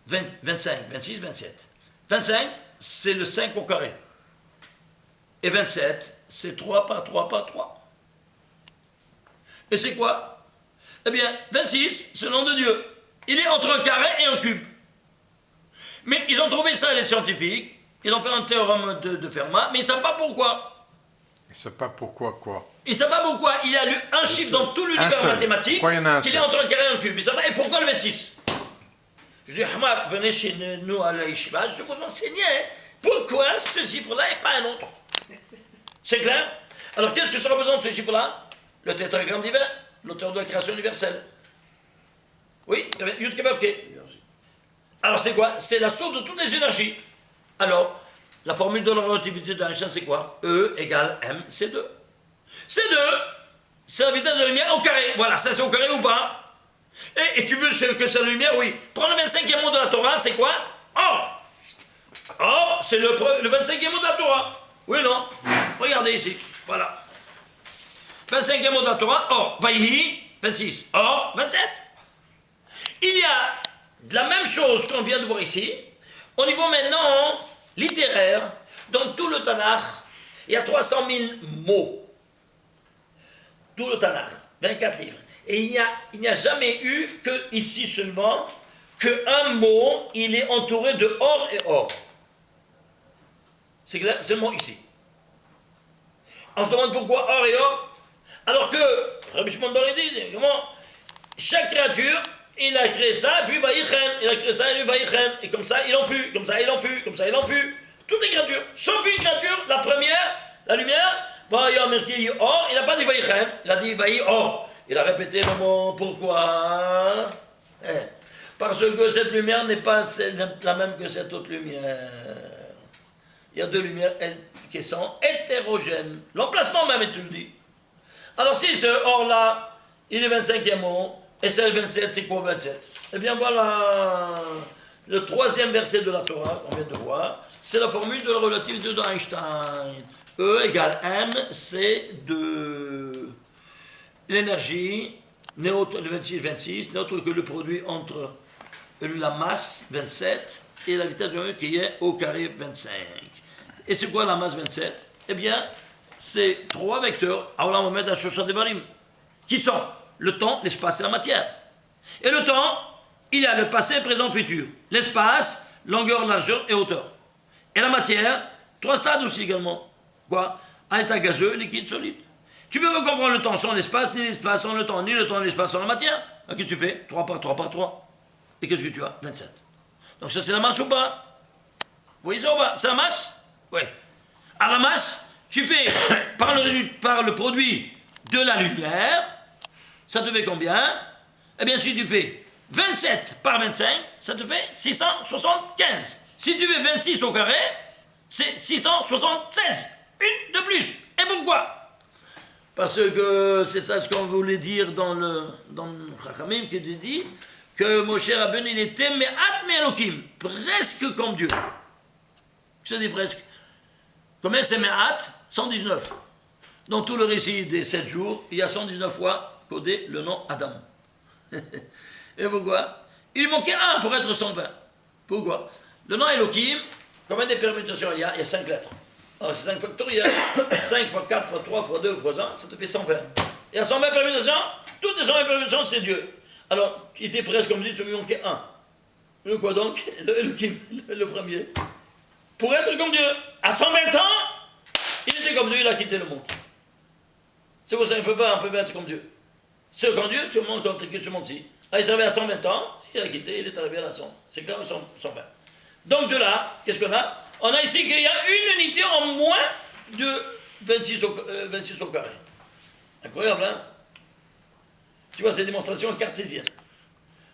25, 26, 27. 25, c'est le 5 au carré. Et 27, c'est 3 par 3 par 3. Et c'est quoi? Eh bien, 26, c'est le nom de Dieu. Il est entre un carré et un cube. Mais ils ont trouvé ça, les scientifiques. Ils ont fait un théorème de Fermat, mais ils ne savent pas pourquoi. Je ne sais pas pourquoi quoi. Ils ne savent pas pourquoi. Il y a un chiffre dans tout l'univers seul. mathématique Pourquoi il y en a un qu'il est seul? entre un carré et un cube. Ils savent pas. Et pourquoi le 26? Je dis, Hamad, venez chez nous à la Yeshiva, je vais vous enseigner pourquoi ce chiffre-là et pas un autre. C'est clair? Alors, qu'est-ce que ça représente ce chiffre-là? Le tétragramme divin, l'auteur de la création universelle. Oui, Yud Kevavke. Alors, c'est quoi? C'est la source de toutes les énergies. Alors, la formule de la relativité d'Einstein, c'est quoi? E égale mc2. C2, c'est la vitesse de la lumière au carré. Voilà, ça c'est au carré ou pas? Et tu veux que c'est la lumière? Oui. Prends le 25e mot de la Torah, c'est quoi? Or. Or, c'est le 25e mot de la Torah. Oui, non? Regardez ici. Voilà. 25e mot de la Torah. Or. Vaïhi, 26. Or, 27. Il y a de la même chose qu'on vient de voir ici. Au niveau maintenant littéraire, dans tout le Tanakh, il y a 300 000 mots. Tout le Tanakh, 24 livres. Et il n'y a jamais eu que ici seulement, qu'un mot, il est entouré de or et or. C'est seulement ici. On se demande pourquoi or et or, alors que, Rabbi Shimon Bar dit, comment, chaque créature, il a créé ça, et puis Vaïchen, il a créé ça, et puis Vaïchen, et comme ça, il en put, comme ça, il en put, comme ça, il en put. Toutes les créatures, sauf une créature, la première, la lumière, Vaïchen, or, il n'a pas dit Vaïchen, il a dit Vaï or. Il a répété le mot, pourquoi? Parce que cette lumière n'est pas la même que cette autre lumière. Il y a deux lumières qui sont hétérogènes. L'emplacement même, et tu le dis. Alors si ce or-là, il est 25e mot, et c'est le 27, c'est quoi 27? Eh bien voilà, le troisième verset de la Torah qu'on vient de voir, c'est la formule de la relativité d'Einstein. E égale m, c'est de l'énergie, neutre, le 26, n'est autre que le produit entre la masse, 27, et la vitesse de 1 qui est au carré 25. Et c'est quoi la masse 27? Eh bien, c'est 3 vecteurs. Alors là, on va mettre la Shosha Devarim, qui sont le temps, l'espace et la matière. Et le temps, il y a le passé, présent, futur. L'espace, longueur, largeur et hauteur. Et la matière, 3 stades aussi également. Quoi? Un état gazeux, liquide, solide. Tu peux pas comprendre le temps sans l'espace, ni l'espace sans le temps, ni le temps, ni l'espace sans la matière. Alors, qu'est-ce que tu fais? 3 par 3 par 3. Et qu'est-ce que tu as? 27. Donc ça, c'est la masse ou pas? Vous voyez ça ou pas? C'est la masse? Oui. À la masse, tu fais par le produit de la lumière, ça te fait combien? Eh bien, si tu fais 27 par 25, ça te fait 675. Si tu fais 26 au carré, c'est 676. Une de plus. Et pourquoi? Parce que c'est ça ce qu'on voulait dire dans le Chachamim qui te dit que Moshe Rabbeinu, il était Me'at Me'elokim, presque comme Dieu. Je dis presque. Combien c'est Me'at? 119. Dans tout le récit des 7 jours, il y a 119 fois codé le nom Adam. Et pourquoi? Il manquait un pour être 120. Pourquoi? Le nom Elohim, combien de permutations il y a 5 lettres. Alors c'est 5 factoriels. 5 fois 4 fois 3 fois 2 fois 1, ça te fait 120. Il y a 120 permutations, toutes les 120 permutations, c'est Dieu. Alors, il était presque comme dit, il lui manquait un. Le quoi donc? Le Elohim, le premier. Pour être comme Dieu, à 120 ans, il était comme Dieu, il a quitté le monde. C'est pour ça qu'on ne peut pas être comme Dieu. C'est comme Dieu, sur le monde, quand ce monde-ci. Il est arrivé à 120 ans, il a quitté, il est arrivé à la 100. C'est clair, 120. Donc de là, qu'est-ce qu'on a? On a ici qu'il y a une unité en moins de 26 au carré. Incroyable, hein? Tu vois, c'est une démonstration cartésienne.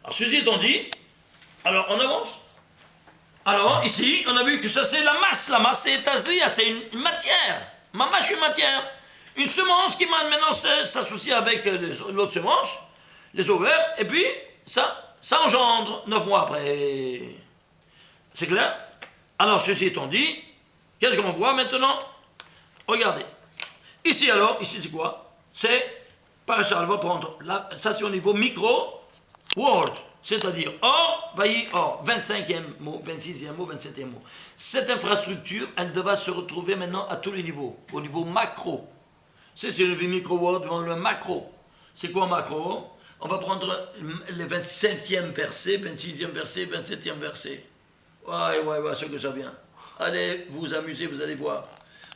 Alors, ceci étant dit, alors on avance. Alors, ici, on a vu que ça c'est la masse. La masse, c'est Tazria, c'est une matière. Ma mâche, une matière. Une semence qui maintenant s'associe avec l'autre semence, les ovaires, et puis ça engendre 9 mois après. C'est clair? Alors, ceci étant dit, qu'est-ce qu'on voit maintenant? Regardez. Ici alors, ici c'est quoi? C'est, Parachal va prendre, ça c'est au niveau micro-word, c'est-à-dire or, vailli or, 25e mot, 26e mot, 27e mot. Cette infrastructure, elle devra se retrouver maintenant à tous les niveaux, au niveau macro. C'est le micro-word devant le macro. C'est quoi macro? On va prendre le 25e verset, 26e verset, 27e verset. Ouais, ce que ça vient. Allez vous amuser, vous allez voir.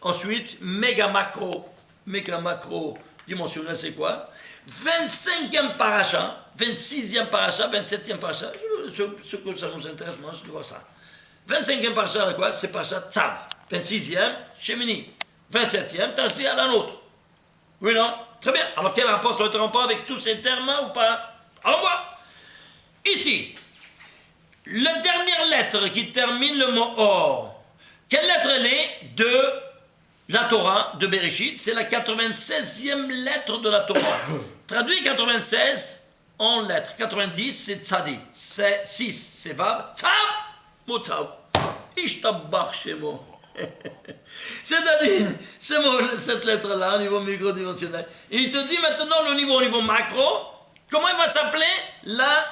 Ensuite, méga macro dimensionnel, c'est quoi? 25e paracha, 26e paracha, 27e paracha. Ce que ça nous intéresse, moi, je dois voir ça. 25e paracha, quoi? C'est paracha Tzav. 26e, Shemini. 27e, Tassi à la nôtre. Oui, non? Très bien. Alors, quel rapport ça ne pas avec tous ces termes ou pas? Alors, on voit. Ici, la dernière lettre qui termine le mot or, quelle lettre elle est de la Torah de Bereshit? C'est la 96e lettre de la Torah. Traduit 96 en lettres. 90 c'est tzadi. C'est 6 c'est vav. Tzav, motav. Ishtabach shemo. C'est-à-dire, cette lettre-là, au niveau microdimensionnel. Et il te dit maintenant au niveau macro, comment il va s'appeler la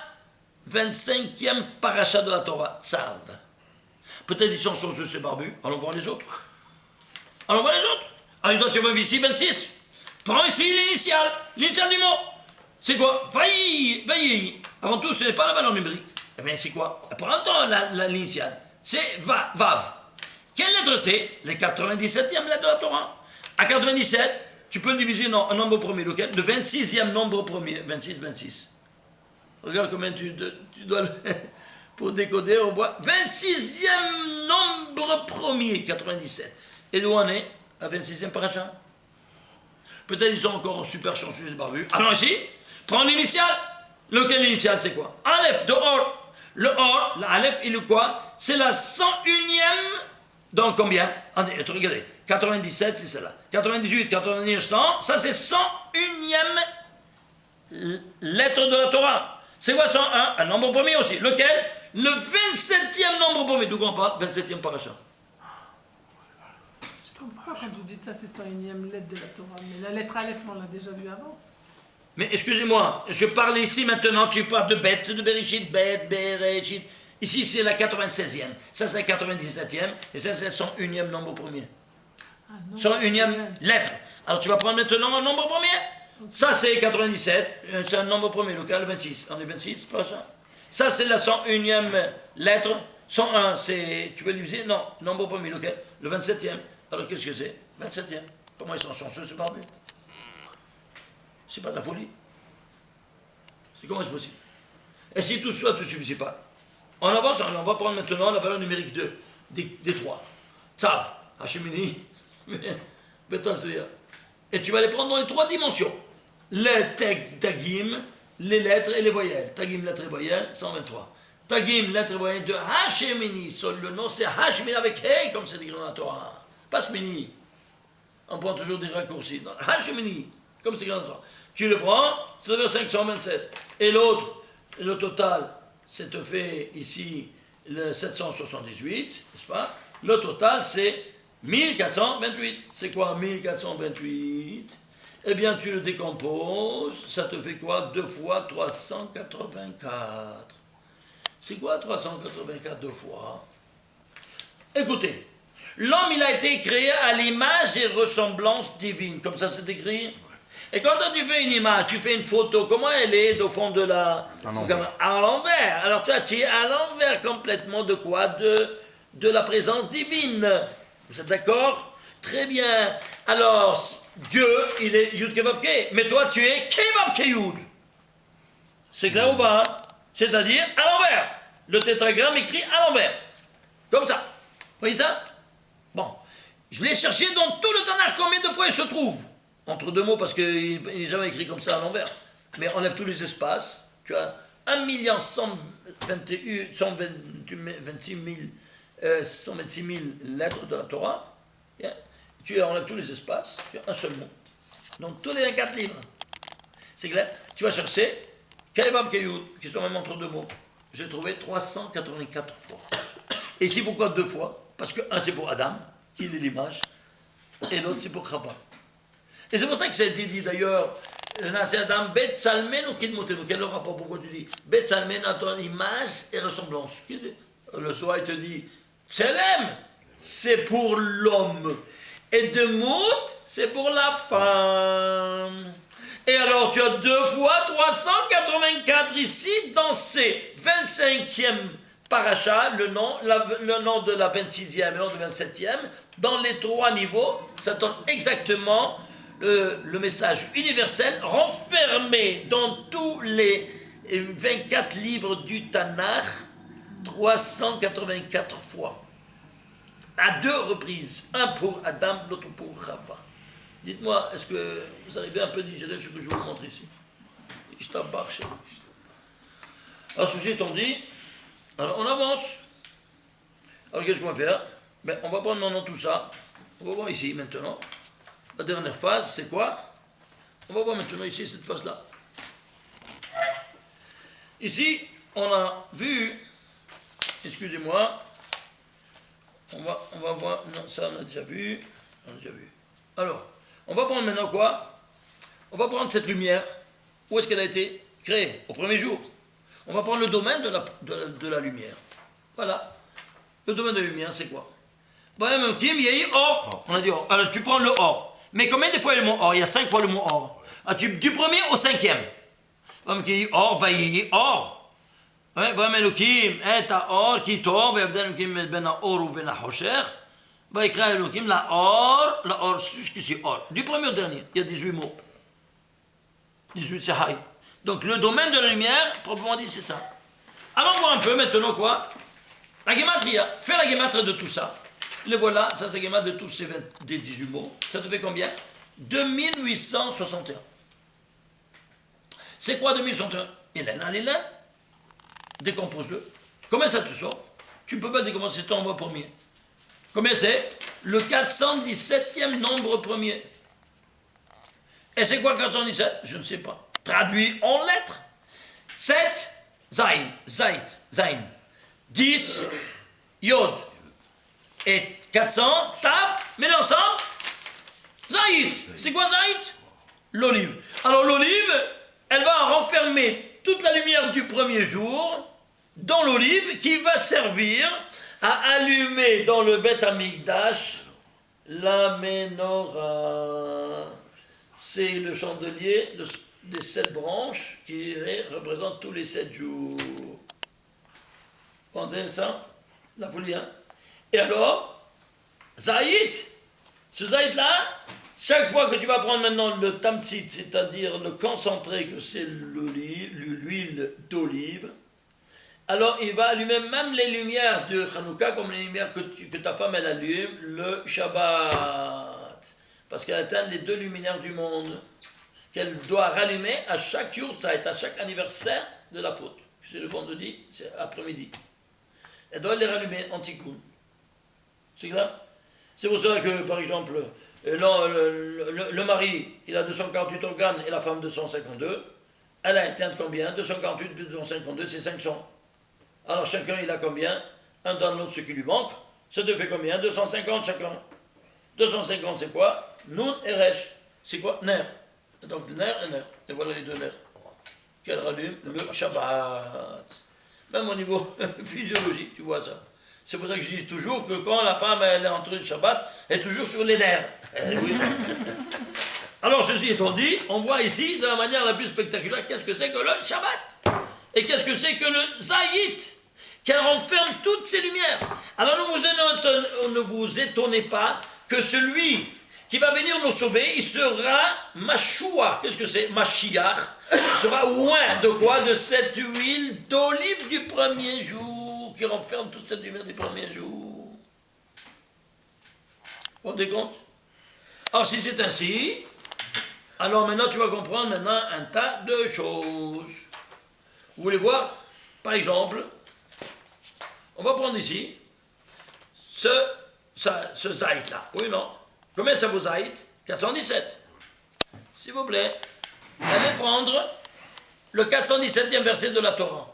25e paracha de la Torah, Tzav. Peut-être ils sont chanceux, ces barbus. Allons voir les autres. Alors toi, tu vois ici 26. Prends ici l'initiale du mot. C'est quoi? Vaï. Avant tout, ce n'est pas la valeur numérique. Eh bien, c'est quoi? Prends l'initiale. C'est Vav. Quelle lettre c'est? Les 97e lettre de la Torah. À 97, tu peux le diviser en un nombre premier, lequel? Le 26e nombre premier. 26. Regarde combien tu dois pour décoder, on voit 26e nombre premier, 97. Et d'où on est? À 26e paracha. Peut-être ils sont encore super chanceux, les barbus. Alors ici, prends l'initiale. Lequel l'initiale, c'est quoi? Aleph de Or. Le Or, l'Aleph, il est quoi? C'est la 101e. Donc combien? Regardez. 97, c'est celle-là. 98, 99, 100. Ça, c'est 101e lettre de la Torah. C'est quoi 101? Un nombre premier aussi. Lequel? Le 27e nombre premier. D'où on parle? 27e paracha. Je comprends pas quand vous dites ça, c'est 101e lettre de la Torah. Mais la lettre Aleph, on l'a déjà vue avant. Mais excusez-moi, je parle ici maintenant, tu parles de bête, de Bereshit, bête, Bereshit. Ici, c'est la 96e. Ça, c'est la 97e. Et ça, c'est le 101e nombre premier. Ah, non. 101e lettre. Alors, tu vas prendre maintenant un nombre premier. Ça, c'est 97. C'est un nombre premier, local 26. On est 26, pas ça. Ça, c'est la 101e lettre. 101, c'est. Tu peux diviser? Non, nombre premier, lequel? Le 27e. Alors, qu'est-ce que c'est? 27e. Comment ils sont chanceux, ce barbu? C'est pas de la folie. Comment c'est possible? Et si tout ça ne te suffisait pas, on avance, on va prendre maintenant la valeur numérique 2, des 3. Tzav, Hashemini, Betanzria. Et tu vas les prendre dans les 3 dimensions. Les tagim, les lettres et les voyelles. Tagim, lettres et voyelles, 123. Tagim, lettres et voyelles de Hashemini. Le nom c'est Hashemini avec Hey, comme c'est écrit dans la Torah. Pas Smini. On prend toujours des raccourcis. Hashemini, comme c'est écrit dans la Torah. Tu le prends, ça devient 527. Et l'autre, le total, c'est te fait ici le 778, n'est-ce pas? Le total, c'est 1428. C'est quoi 1428? Eh bien, tu le décomposes, ça te fait quoi? 2 fois 384. C'est quoi 384 2 fois? Écoutez, l'homme, il a été créé à l'image et ressemblance divine, comme ça c'est écrit. Et quand tu fais une image, tu fais une photo, comment elle est au fond de la... À l'envers. Alors toi, tu es à l'envers complètement de quoi? De la présence divine. Vous êtes d'accord? Très bien. Alors, Dieu, il est Yud Kevavke, mais toi, tu es Kevavke Yud. C'est clair ou pas? Hein? C'est-à-dire à l'envers. Le tétragramme écrit à l'envers. Comme ça. Vous voyez ça? Bon. Je vais chercher dans tout le Tanakh combien de fois il se trouve. Entre 2 mots, parce qu'il n'est jamais écrit comme ça à l'envers. Mais enlève tous les espaces. Tu as 1 126 000 lettres de la Torah. Yeah. Tu enlèves tous les espaces. Tu as un seul mot. Donc tous les 24 livres. C'est clair? Tu vas chercher Kaevav Keyud, qui sont même entre 2 mots. J'ai trouvé 384 fois. Et ici, pourquoi 2 fois? Parce que un, c'est pour Adam, qui est l'image, et l'autre, c'est pour Chava. Et c'est pour ça que ça a été dit d'ailleurs, c'est Adam, Bet Salmen ou Kidmotenu. Quel est le rapport? Pourquoi tu dis Bet Salmen à ton image et ressemblance? Le soir, il te dit Tselem, c'est pour l'homme. Et Demout, c'est pour la femme. Et alors, tu as 2 fois 384 ici, dans ces 25e paracha, le nom de la 26e et le nom de la 27e, dans les 3 niveaux, ça donne exactement le message universel renfermé dans tous les 24 livres du Tanakh 384 fois. À 2 reprises. Un pour Adam, l'autre pour Chava. Dites-moi, est-ce que vous arrivez un peu à digérer ce que je vous montre ici? Alors, ceci étant dit, alors on avance. Alors, qu'est-ce qu'on va faire? Ben, on va prendre maintenant tout ça. On va voir ici maintenant. La dernière phase, c'est quoi? On va voir maintenant ici cette phase-là. Ici, on a vu, excusez-moi, on va voir, non, ça on a déjà vu, Alors, on va prendre maintenant quoi? On va prendre cette lumière. Où est-ce qu'elle a été créée? Au premier jour. On va prendre le domaine de la lumière. Voilà. Le domaine de la lumière, c'est quoi? On a dit or. Alors, tu prends le or. Mais combien de fois il y a le mot or? Il y a 5 fois le mot or. Du premier au 5e. Or, vaï, or. Vraiment, Elohim, ta or, qui t'or, ben or ou ben hosher. Va écrire Elohim, la or, jusqu'ici, or. Du premier au dernier, il y a 18 mots. 18, c'est haï. Donc, le domaine de la lumière, proprement dit, c'est ça. Allons voir un peu maintenant quoi? La gematria. Fais la gematria de tout ça. Le voilà, ça c'est la gematria de tous ces des 18 mots. Ça te fait combien? 2861. C'est quoi 2861? Hélène, décompose-le. Combien ça te sort? Tu ne peux pas décomposer, c'est ton nombre premier. Combien c'est? Le 417e nombre premier. Et c'est quoi 417? Je ne sais pas. Traduit en lettres. 7, Zain. 10, Yod. Et 400, Tav, mets ensemble. Zaït. C'est quoi Zaït? L'olive. Alors l'olive, elle va renfermer toute la lumière du premier jour, dans l'olive qui va servir à allumer dans le Beth Amikdash la menorah. C'est le chandelier des 7 branches qui représente tous les 7 jours. Vous entendez ça? La folie, hein? Et alors, Zaït, ce Zaït-là, chaque fois que tu vas prendre maintenant le tamtsit, c'est-à-dire le concentré, que c'est l'huile d'olive, alors il va allumer même les lumières de Hanouka, comme les lumières que ta femme elle allume le Shabbat. Parce qu'elle atteint les 2 luminaires du monde qu'elle doit rallumer à chaque Yurtzeit, à chaque anniversaire de la faute. C'est le vendredi, c'est après-midi. Elle doit les rallumer en tikkun. C'est clair? C'est pour cela que, par exemple, le mari, il a 248 organes et la femme 252. Elle a éteint combien? 248 plus 252, c'est 500. Alors chacun, il a combien? Un donne l'autre ce qui lui manque. Ça te fait combien? 250 chacun. 250, c'est quoi? Nun et Resh. C'est quoi? Ner. Donc ner et ner. Et voilà les 2 ners qu'elle rallume le Shabbat. Même au niveau physiologique, tu vois ça. C'est pour ça que je dis toujours que quand la femme elle est entrée du Shabbat, elle est toujours sur les nerfs. Oui. Alors ceci étant dit, on voit ici de la manière la plus spectaculaire qu'est-ce que c'est que le Shabbat. Et qu'est-ce que c'est que le Zaït, qu'elle renferme toutes ces lumières. Alors ne vous étonnez pas que celui qui va venir nous sauver, il sera Mashuach. Qu'est-ce que c'est? Mashiach. Sera loin de quoi? De cette huile d'olive du premier jour, qui renferme toute cette lumière du premier jour. Vous vous rendez compte? Alors si c'est ainsi, alors maintenant tu vas comprendre maintenant un tas de choses. Vous voulez voir? Par exemple, on va prendre ici ce zaït là. Oui, non? Combien ça vaut zaït? 417. S'il vous plaît, allez prendre le 417e verset de la Torah.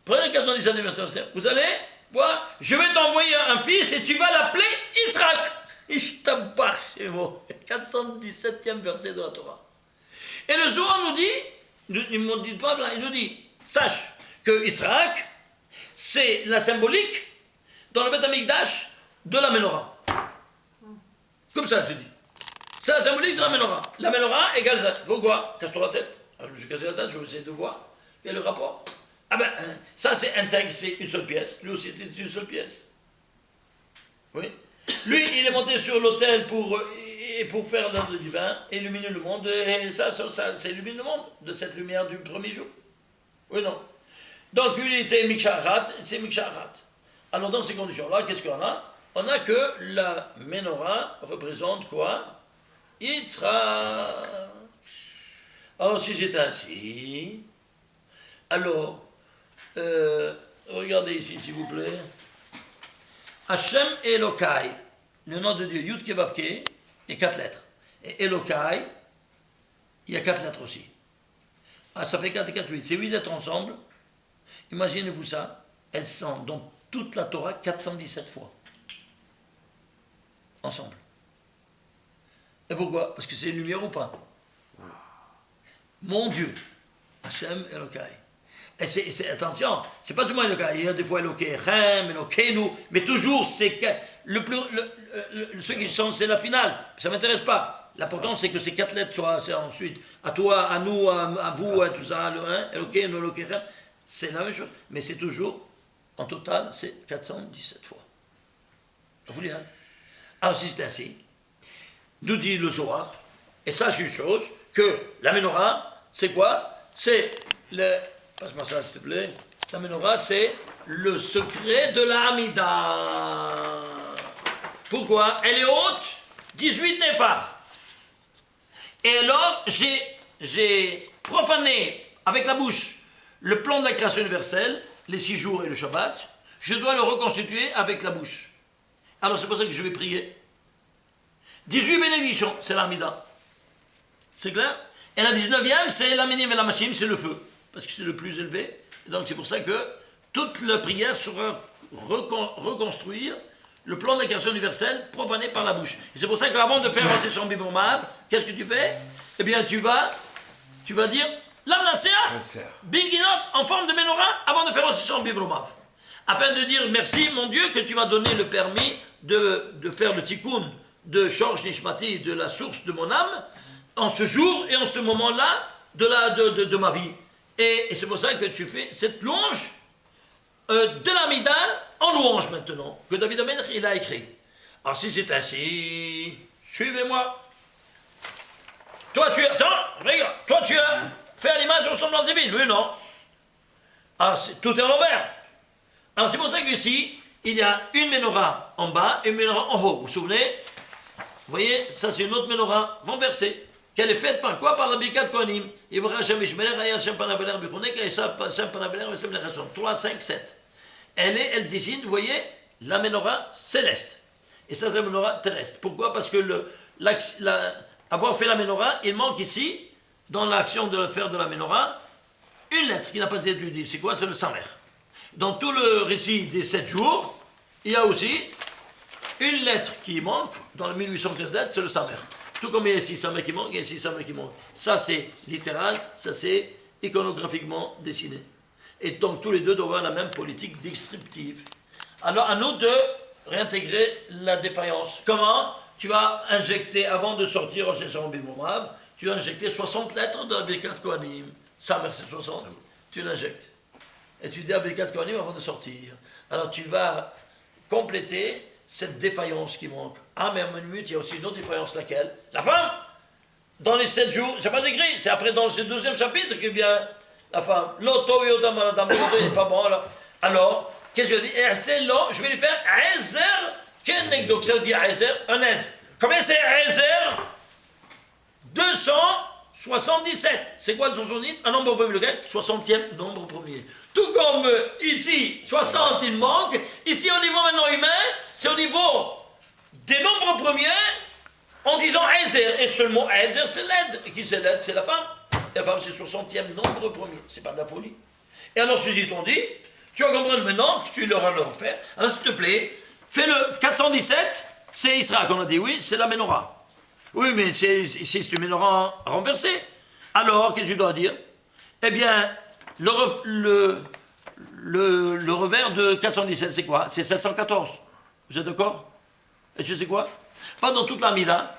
Prenez le 417e verset. Vous allez voir, je vais t'envoyer un fils et tu vas l'appeler Israël. Ishtabach, c'est bon. 417e verset de la Torah. Et le Zohar nous dit, il nous dit, sache que Israël, c'est la symbolique dans le Beth Amikdash de la menorah. Comme ça, tu dis. C'est la symbolique de la menorah. La menorah égale ça. Pourquoi? Casse-toi la tête. Alors, je me suis cassé la tête, je vais essayer de voir. Quel est le rapport? Ah ben, ça c'est intègre, c'est une seule pièce. Lui aussi, c'est une seule pièce. Oui. Lui, il est monté sur l'autel pour faire l'ordre divin, illuminer le monde, et ça c'est illuminer le monde de cette lumière du premier jour. Oui, non. Donc, lui, il était Miksharat, c'est Miksharat. Alors, dans ces conditions-là, qu'est-ce qu'on a? On a que la menorah représente quoi? Yitzhak. Alors, si c'est ainsi, alors, regardez ici, s'il vous plaît. Hashem Elokai, le nom de Dieu, Yud Kevavke, et 4 lettres. Et Elokai, il y a 4 lettres aussi. Ah, ça fait 4 et 4, 8. C'est 8 lettres ensemble. Imaginez-vous ça. Elles sont dans toute la Torah 417 fois. Ensemble. Et pourquoi? Parce que c'est une lumière ou pas? Mon Dieu. Hashem Elokai. Et attention, c'est pas seulement Elokai. Il y a des fois Elokechem, Elokenu, mais toujours, c'est que ce qui change, c'est la finale. Ça ne m'intéresse pas. L'important, c'est que ces 4 lettres soient ensuite à toi, à nous, à vous, à tout ça, Elokenu, Elokechem, c'est la même chose. Mais c'est toujours, en total, c'est 417 fois. Vous voulez, hein? Alors, si c'est ainsi, nous dit le Zohar, et sache une chose, que la menorah, c'est quoi? C'est le... Passe-moi ça, s'il te plaît. La menorah, c'est le secret de la Hamida. Pourquoi? Elle est haute, 18 néphars. Et alors, j'ai profané avec la bouche le plan de la création universelle, les 6 jours et le Shabbat. Je dois le reconstituer avec la bouche. Alors, c'est pour ça que je vais prier. 18 bénédictions, c'est la Hamida. C'est clair? Et la 19e, c'est la Minim et la Machim, c'est le feu. Parce que c'est le plus élevé. Et donc c'est pour ça que toute la prière sera reconstruire le plan de la création universelle profané par la bouche. Et c'est pour ça qu'avant de faire ces chambres Mav, qu'est-ce que tu fais? Eh bien tu vas dire l'amnaseach, Bilginot, en forme de menorah, avant de faire aussi son biblomav. Afin de dire merci, mon Dieu, que tu m'as donné le permis de faire le tikkun de Shorsh Nishmati, de la source de mon âme, en ce jour et en ce moment-là de ma vie. Et c'est pour ça que tu fais cette louange de la Mida en louange maintenant, que David Amelech il a écrit. Alors si c'est ainsi, suivez-moi. Toi tu as fait à l'image ressemblance divine, oui non? Ah, tout est à l'envers. Alors c'est pour ça qu'ici, il y a une menorah en bas et une menorah en haut. Vous vous souvenez? Vous voyez, ça c'est une autre menorah renversée. Qu'elle est faite par quoi? Par la Birkat Kohanim. 3, 5, 7. Elle désigne, vous voyez, la menorah céleste. Et ça, c'est la menorah terrestre. Pourquoi? Parce que avoir fait la menorah, il manque ici, dans l'action de faire de la menorah, une lettre qui n'a pas été étudiée. C'est quoi? C'est le Samer. Dans tout le récit des 7 jours, il y a aussi une lettre qui manque, dans les 1815 lettres, c'est le Samer. Tout comme il y a ici Samer qui manque, il y a ici Samer qui manque. Ça c'est littéral, ça c'est iconographiquement dessiné. Et donc tous les deux doivent avoir la même politique descriptive. Alors à nous de réintégrer la défaillance. Comment? Tu vas injecter, avant de sortir au Session Bimomav, tu vas injecter 60 lettres dans la Birkat Kohanim. Samer c'est 60, tu l'injectes. Et tu dis à Birkat Kohanim avant de sortir. Alors tu vas compléter cette défaillance qui manque. Ah, mais en une minute, il y a aussi une autre défaillance, laquelle? La femme! Dans les 7 jours, c'est pas écrit, c'est après dans ce 2e chapitre que vient la femme. L'auto et la madame, n'est pas bon, alors, qu'est-ce que je dis? Et c'est là, je vais lui faire Ezer Kennek. Donc ça veut dire Ezer, un aide. Combien c'est Ezer? 277. C'est quoi le 70? Un nombre premier, lequel? 60e nombre premier. Tout comme ici, 60 il manque, ici au niveau maintenant humain, c'est au niveau des nombres premiers, en disant Ezer, et seulement Ezer c'est l'aide. Et qui c'est l'aide? C'est la femme. Et la femme c'est 60e nombre premier, c'est pas de la folie. Et alors ceci étant dit, tu vas comprendre maintenant que tu leur fait. Alors s'il te plaît, fais le 417, c'est Israël qu'on a dit, oui, c'est la menorah. Oui, mais c'est une menorah renversée. Alors, qu'est-ce que je dois dire? Eh bien, le revers de 417, c'est quoi? C'est 714. Vous êtes d'accord? Et tu sais quoi? Pendant toute la Mida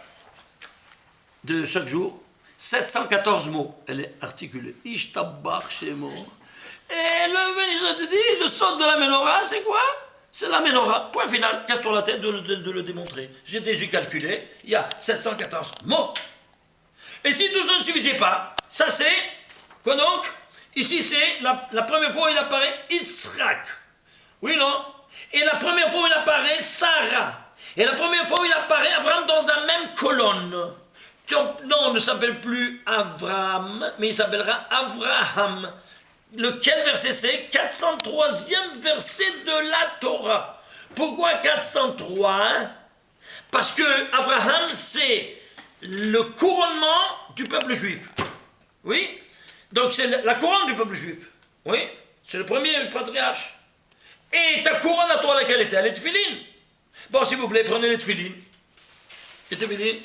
de chaque jour, 714 mots, elle est articulée. Ishtabach Shemo. Et le bénisseur te dit, le son de la menorah, c'est quoi? C'est la menorah. Point final. Casse-toi la tête de le démontrer. J'ai calculé, il y a 714 mots. Et si tout ça ne suffisait pas, ça c'est, quoi donc? Ici c'est la première fois où il apparaît Yitzhak. Oui, non? Et la première fois où il apparaît Sarah. Et la première fois où il apparaît Abraham dans la même colonne. Non, il ne s'appelle plus Avram, mais il s'appellera Avraham. Lequel verset c'est? 403e verset de la Torah. Pourquoi 403? Parce que Abraham c'est le couronnement du peuple juif. Oui? Donc c'est la couronne du peuple juif. Oui? C'est le premier patriarche. Et ta couronne à toi, laquelle était? Elle est tefilin. Bon, s'il vous plaît, prenez les tefilin. Les tefilin.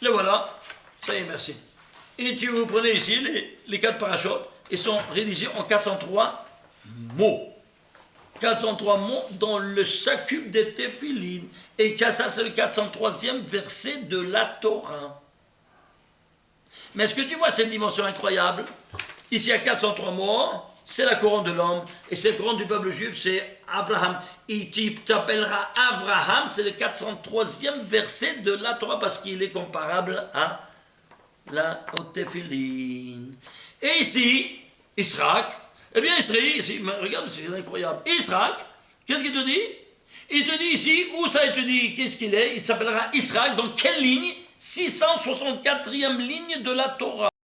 Les voilà. Ça y est, merci. Et vous prenez ici les 4 parachutes. Ils sont rédigés en 403 mots. 403 mots dans le chacun des tefilin. Et ça, c'est le 403e verset de la Torah. Mais est-ce que tu vois cette dimension incroyable? Ici, il y a 403 mots, c'est la couronne de l'homme, et cette couronne du peuple juif, c'est Abraham. Et tu t'appelleras Abraham, c'est le 403e verset de la Torah, parce qu'il est comparable à au tefilin. Et ici, Israël, eh bien, ici, regarde, c'est incroyable. Israël, qu'est-ce qu'il te dit? Il te dit ici, où ça il te dit, qu'est-ce qu'il est? Il s'appellera Israël, donc quelle ligne? 664e ligne de la Torah.